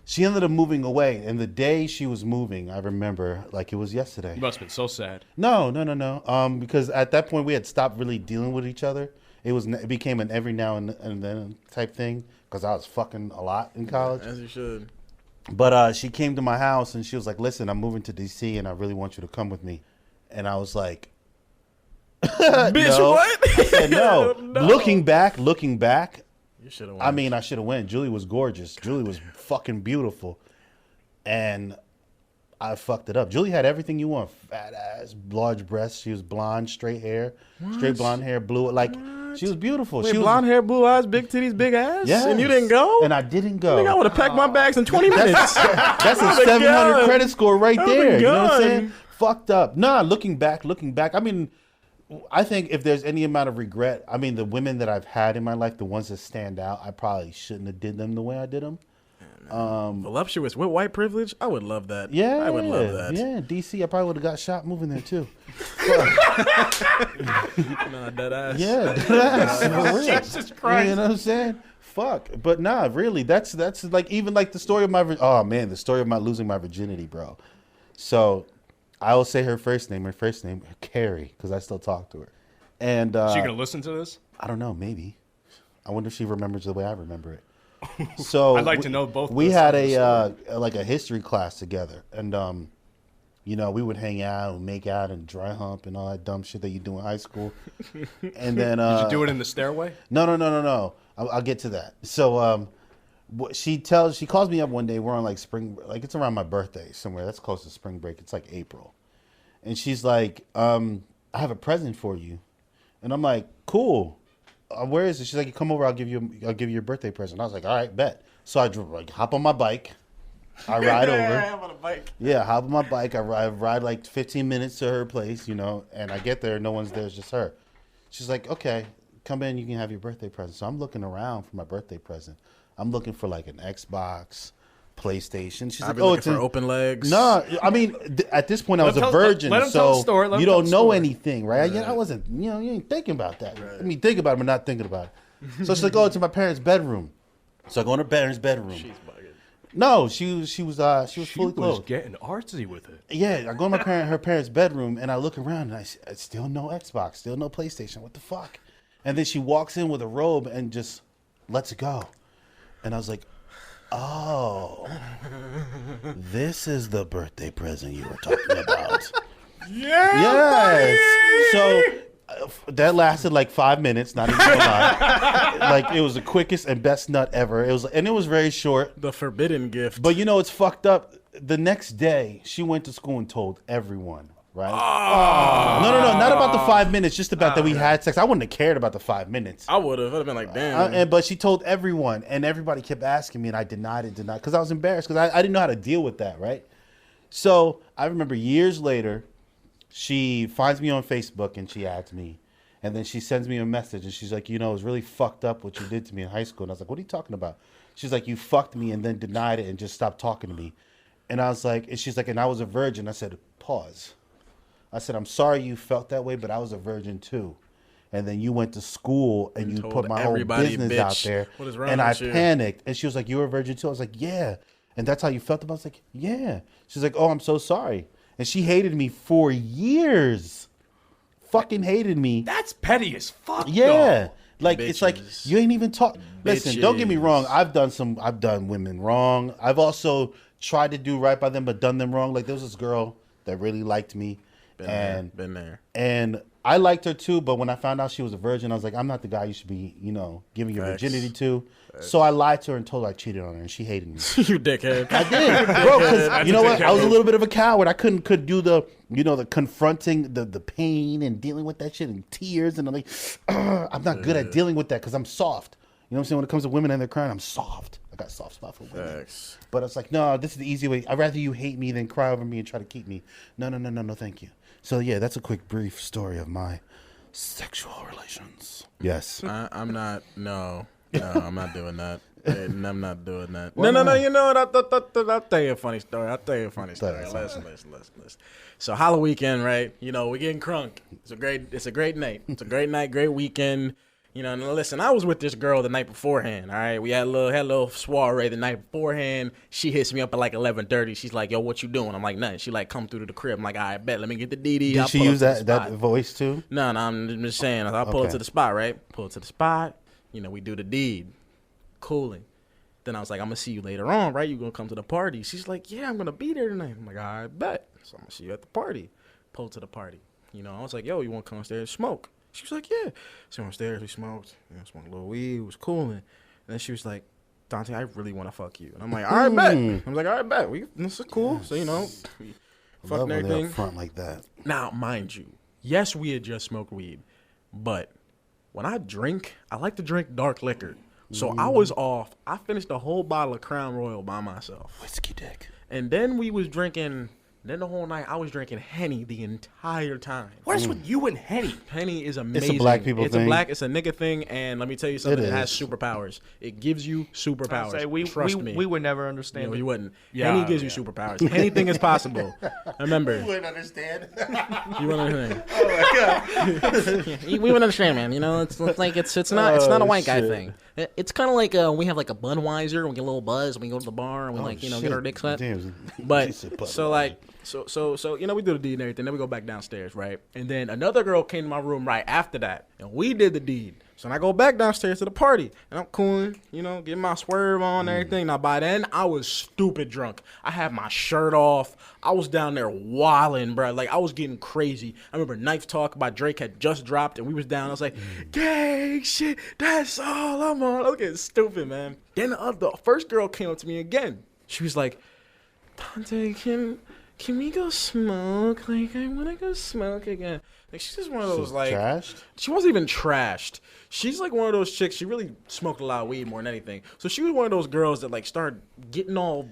She ended up moving away, and the day she was moving, I remember like it was yesterday. You must have been so sad. No. Because at that point we had stopped really dealing with each other. It became an every now and then type thing because I was fucking a lot in college. As you should. But she came to my house and she was like, "Listen, I'm moving to DC and I really want you to come with me." And I was like, "Bitch, no. what?" I said, no. Looking back, you should have. I mean, I should have went. Julie was gorgeous. Julie was fucking beautiful, and I fucked it up. Julie had everything you want: fat ass, large breasts. She was blonde, straight hair, straight blonde hair, blue. She was beautiful. Wait, she was blonde hair, blue eyes, big titties, big ass. Yes. And you didn't go. And I didn't go. I think I would have packed my bags in 20 minutes. That's a 700 credit score right there. You know what I'm saying? Fucked up. Nah, looking back. I mean, I think if there's any amount of regret, I mean, the women that I've had in my life, the ones that stand out, I probably shouldn't have did them the way I did them. Voluptuous with white privilege, I would love that. Yeah, I would love that. Yeah, DC, I probably would have got shot moving there too. Nah, dead ass. Yeah, dead ass. For real. Jesus Christ. You know what I'm saying? Fuck, but nah, really, that's like even like the story of the story of my losing my virginity, bro. So I will say her first name, Carrie, because I still talk to her. And is she gonna listen to this? I don't know, maybe. I wonder if she remembers the way I remember it. So I'd like to know both. We had a history class together, and we would hang out and make out and dry hump and all that dumb shit that you do in high school. And then did you do it in the stairway? No. I'll get to that. So she calls me up one day. We're on like spring, like it's around my birthday somewhere. That's close to spring break. It's like April, and she's like, "I have a present for you," and I'm like, "Cool. Where is it?" She's like, "Come over. I'll give you your birthday present." I was like, "All right, bet." So I hop on my bike. I ride over. I'm on a bike. Yeah, hop on my bike. I ride like 15 minutes to her place, and I get there. No one's there. It's just her. She's like, "Okay, come in. You can have your birthday present." So I'm looking around for my birthday present. I'm looking for like an Xbox, PlayStation. She's like, it's for open legs. No, I mean, at this point I was a virgin, let him tell the story. You don't know anything, right? Yeah, I wasn't. You ain't thinking about that. Right. I mean, think about it, but not thinking about it. So she's like, "Oh, it's in my parents' bedroom." So I go in her parents' bedroom. She's bugging. No, she was fully clothed. She was getting artsy with it. Yeah, I go in her parents' bedroom and I look around and I still no Xbox, still no PlayStation. What the fuck? And then she walks in with a robe and just lets it go. And I was like, "Oh, this is the birthday present you were talking about." Yes. So that lasted like 5 minutes, not even gonna lie. Like it was the quickest and best nut ever. It was very short. The forbidden gift. But it's fucked up. The next day, she went to school and told everyone. Right? Oh. No, not about the 5 minutes. Just about that we had sex. I wouldn't have cared about the 5 minutes. I would have. I'd have been like, damn. But she told everyone, and everybody kept asking me, and I denied it, because I was embarrassed, because I didn't know how to deal with that, right? So I remember years later, she finds me on Facebook, and she adds me, and then she sends me a message, and she's like, "It was really fucked up what you did to me in high school." And I was like, "What are you talking about?" She's like, "You fucked me and then denied it and just stopped talking to me." And I was like, and she's like, "And I was a virgin." I said, "Pause." I said, "I'm sorry you felt that way, but I was a virgin too. And then you went to school and you put my whole business out there. What is wrong and I with you?" panicked." And she was like, "You were a virgin too?" I was like, "Yeah." "And that's how you felt about it?" I was like, "Yeah." She's like, "Oh, I'm so sorry." And she hated me for years. Fucking hated me. That's petty as fuck. Yeah. Though. Like, Bitches. it's like, you ain't even talk. Listen, don't get me wrong. I've done women wrong. I've also tried to do right by them, but done them wrong. Like, there was this girl that really liked me. Been there. And I liked her too, but when I found out she was a virgin, I was like, I'm not the guy you should be, giving your virginity to. So I lied to her and told her I cheated on her, and she hated me. You dickhead. I did, bro. Because you know what? I was a little bit of a coward. I could do the, the confronting, the pain and dealing with that shit and tears, and I'm like, I'm not good at dealing with that because I'm soft. You know what I'm saying? When it comes to women and they're crying, I'm soft. I got a soft spot for women. Thanks. But it's like, no, this is the easy way. I'd rather you hate me than cry over me and try to keep me. No, thank you. So yeah, that's a quick, brief story of my sexual relations. Yes. I'm not. No, I'm not doing that. I'm not doing that. No. You know what? I'll tell you a funny story. Listen. So Halloween weekend, right? We're getting crunk. It's a great night. It's a great night, great weekend. And listen, I was with this girl the night beforehand, all right? We had a little soiree the night beforehand. She hits me up at like 11:30. She's like, "Yo, what you doing?" I'm like, "Nothing." She like, "Come through to the crib." I'm like, "All right, bet. Let me get the DD." Did she use that voice too? No, I'm just saying. I'll pull it to the spot, right? Pull it to the spot. We do the deed. Cooling. Then I was like, "I'm going to see you later on, right? You going to come to the party?" She's like, "Yeah, I'm going to be there tonight." I'm like, "All right, bet." So I'm going to see you at the party. Pull to the party. I was like, "Yo, you want to come upstairs and smoke?" She was like, "Yeah." So we went upstairs, we smoked, smoked a little weed, it was cooling. And then she was like, "Dante, I really want to fuck you." And I'm like, "All right, bet." I'm like, "All right, bet. This is cool." So, we fucked and everything. Front like that. Now, mind you, yes, we had just smoked weed, but when I drink, I like to drink dark liquor. So I was off. I finished a whole bottle of Crown Royal by myself. Whiskey dick. And then we was drinking Then the whole night, I was drinking Henny the entire time. What is with you and Henny? Henny is amazing. It's a black people thing. It's a nigga thing, and let me tell you something. It has superpowers. It gives you superpowers. Trust me. We would never understand it. You wouldn't. Yeah, Henny gives you superpowers. Anything is possible. Remember. You wouldn't understand. You wouldn't understand. Oh my God. We wouldn't understand, man. You know, it's like it's not a white guy thing. It's kind of like we have like a Budweiser, we get a little buzz, and we go to the bar, and we get our dicks wet. But so you know, we do the deed and everything. Then we go back downstairs, right? And then another girl came to my room right after that, and we did the deed. So I go back downstairs to the party, and I'm cooling, you know, getting my swerve on and everything. Now, by then, I was stupid drunk. I had my shirt off. I was down there wilding, bro. Like, I was getting crazy. I remember Knife Talk by Drake had just dropped, and we was down. I was like, gang shit, that's all I'm on. I was getting stupid, man. Then the first girl came up to me again. She was like, Dante, can we go smoke? Like, I want to go smoke again. Like, she's just one of those, like... Trashed? She wasn't even trashed. She's like one of those chicks. She really smoked a lot of weed more than anything. So she was one of those girls that, like, started getting all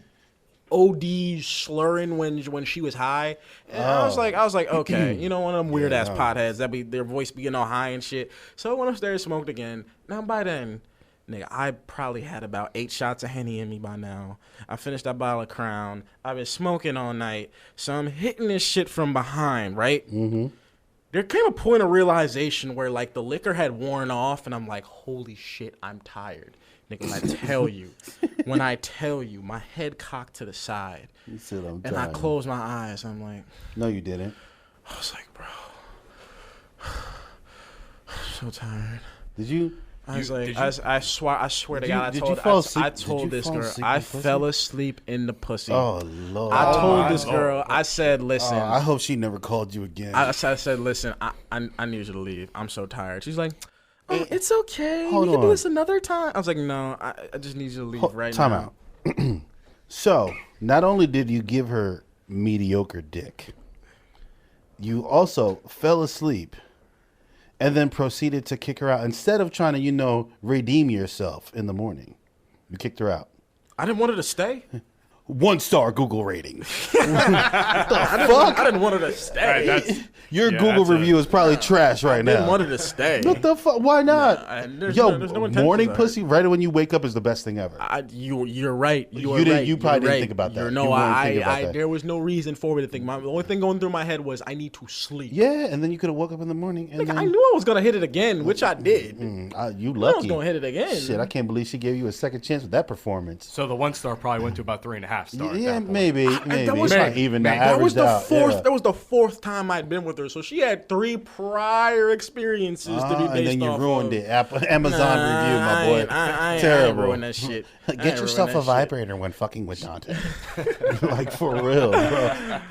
OD slurring when she was high. And I was like, okay, you know, one of them weird-ass potheads that be their voice be getting all high and shit. So I went upstairs, smoked again. Now, by then... Nigga, I probably had about 8 shots of Henny in me by now. I finished that bottle of Crown. I've been smoking all night. So I'm hitting this shit from behind, right? Mm-hmm. There came a point of realization where, like, the liquor had worn off, and I'm like, holy shit, I'm tired. Nigga, when I tell you, my head cocked to the side. You said I'm tired. And I closed my eyes. I'm like... No, you didn't. I was like, bro. I'm so tired. Did you... I swear to God, I told this girl, I fell asleep in the pussy. Oh, Lord. I told this girl, I said, listen. I hope she never called you again. I said, listen, I need you to leave. I'm so tired. She's like, oh, it's okay. We can do this another time. I was like, no, I just need you to leave right now. Time out. So, not only did you give her mediocre dick, you also fell asleep. And then proceeded to kick her out. Instead of trying to, you know, redeem yourself in the morning, you kicked her out. I didn't want her to stay. 1-star Google rating. I didn't want her to stay. Right, Your Google review is probably trash right now. I didn't want her to stay. What the fuck? Why not? There's no morning pussy right when you wake up is the best thing ever. You're right. You probably didn't think about that. There was no reason for me to think. The only thing going through my head was I need to sleep. Yeah, and then you could have woke up in the morning. And I knew I was gonna hit it again, which I did. You lucky. I was gonna hit it again. Shit, I can't believe she gave you a second chance with that performance. So the 1-star probably went to about 3.5 stars. Yeah, maybe. That was not even that. That was the fourth. Yeah. That was the fourth time I'd been with her, so she had 3 prior experiences to be based off. And then you ruined it. Amazon review, my boy. I Terrible. ruined that shit. Get yourself a vibrator when fucking with Dante. Like, for real, bro.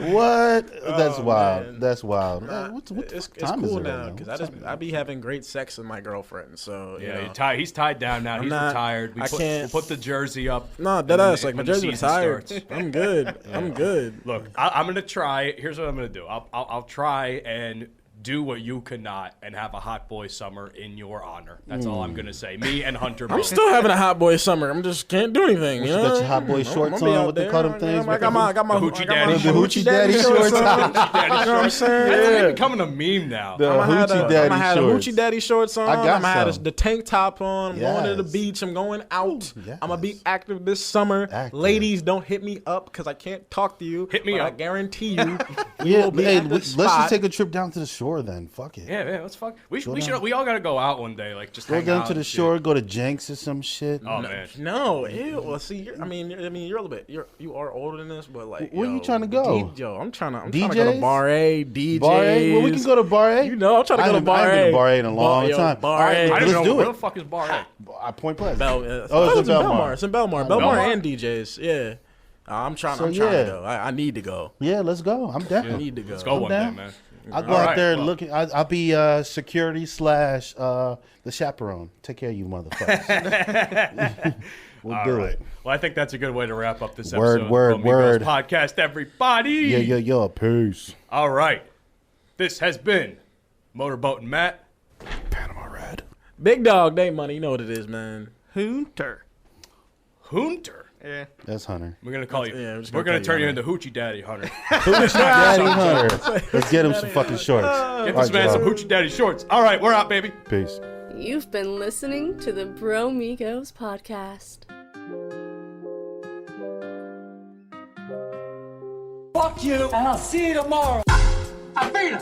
What? That's wild. Man. That's wild. It's cool now because I be having great sex with my girlfriend. So yeah, he's tied down now. He's retired. We'll put the jersey up. No, deadass. Like, my jersey retired. I'm good. I'm good. Look, I'm gonna try. Here's what I'm gonna do. I'll try and do what you could not and have a hot boy summer in your honor. That's all I'm gonna say. Me and Hunter. I'm still having a hot boy summer. I'm just can't do anything. You know? Got your hot boy shorts on. What they call them things? I got my hoochie daddy shorts. The hoochie daddy shorts. You know what I'm saying? It's becoming a meme now. The hoochie daddy shorts. I had a hoochie daddy shorts on. I had the tank top on. I'm going to the beach. I'm going out. I'm gonna be active this summer. Ladies, don't hit me up because I can't talk to you. Hit me up. I guarantee you. Let's just take a trip down to the shore then. Fuck it. Yeah, let's fuck. We all gotta go out one day, like just go down to the shore, go to Jenks or some shit. Oh man, no, ew. Well, see, you're a little bit. You are older than this, but like, where you trying to go? I'm trying to go to Bar A, DJs. Bar A? Well, we can go to Bar A. You know, I'm trying to go to Bar A. I haven't been to Bar A in a long time. Bar A. Let's do it. Where the fuck is Bar A? Point Pleasant. It's in Belmar. It's in Belmar. Belmar and DJs. Yeah. I'm trying to go. I need to go. Yeah, let's go. I'm down. I need to go. Let's go one day, man. I'll go out there and look. I'll be security / the chaperone. Take care of you motherfuckers. We'll do it. Well, I think that's a good way to wrap up this episode word of Bromigos Podcast, everybody. Yeah. Peace. All right. This has been Motorboat and Matt. Panama Red. Big Dog Daint Money. You know what it is, man. Hunter. Yeah. That's Hunter. We're gonna call you. Yeah, we're gonna turn you into Hoochie Daddy Hunter. Hoochie Daddy Hunter. Let's get him some fucking shorts. Get this man some Hoochie Daddy shorts. All right, we're out, baby. Peace. You've been listening to the Bromigos Podcast. Fuck you, and I'll see you tomorrow. I beat him.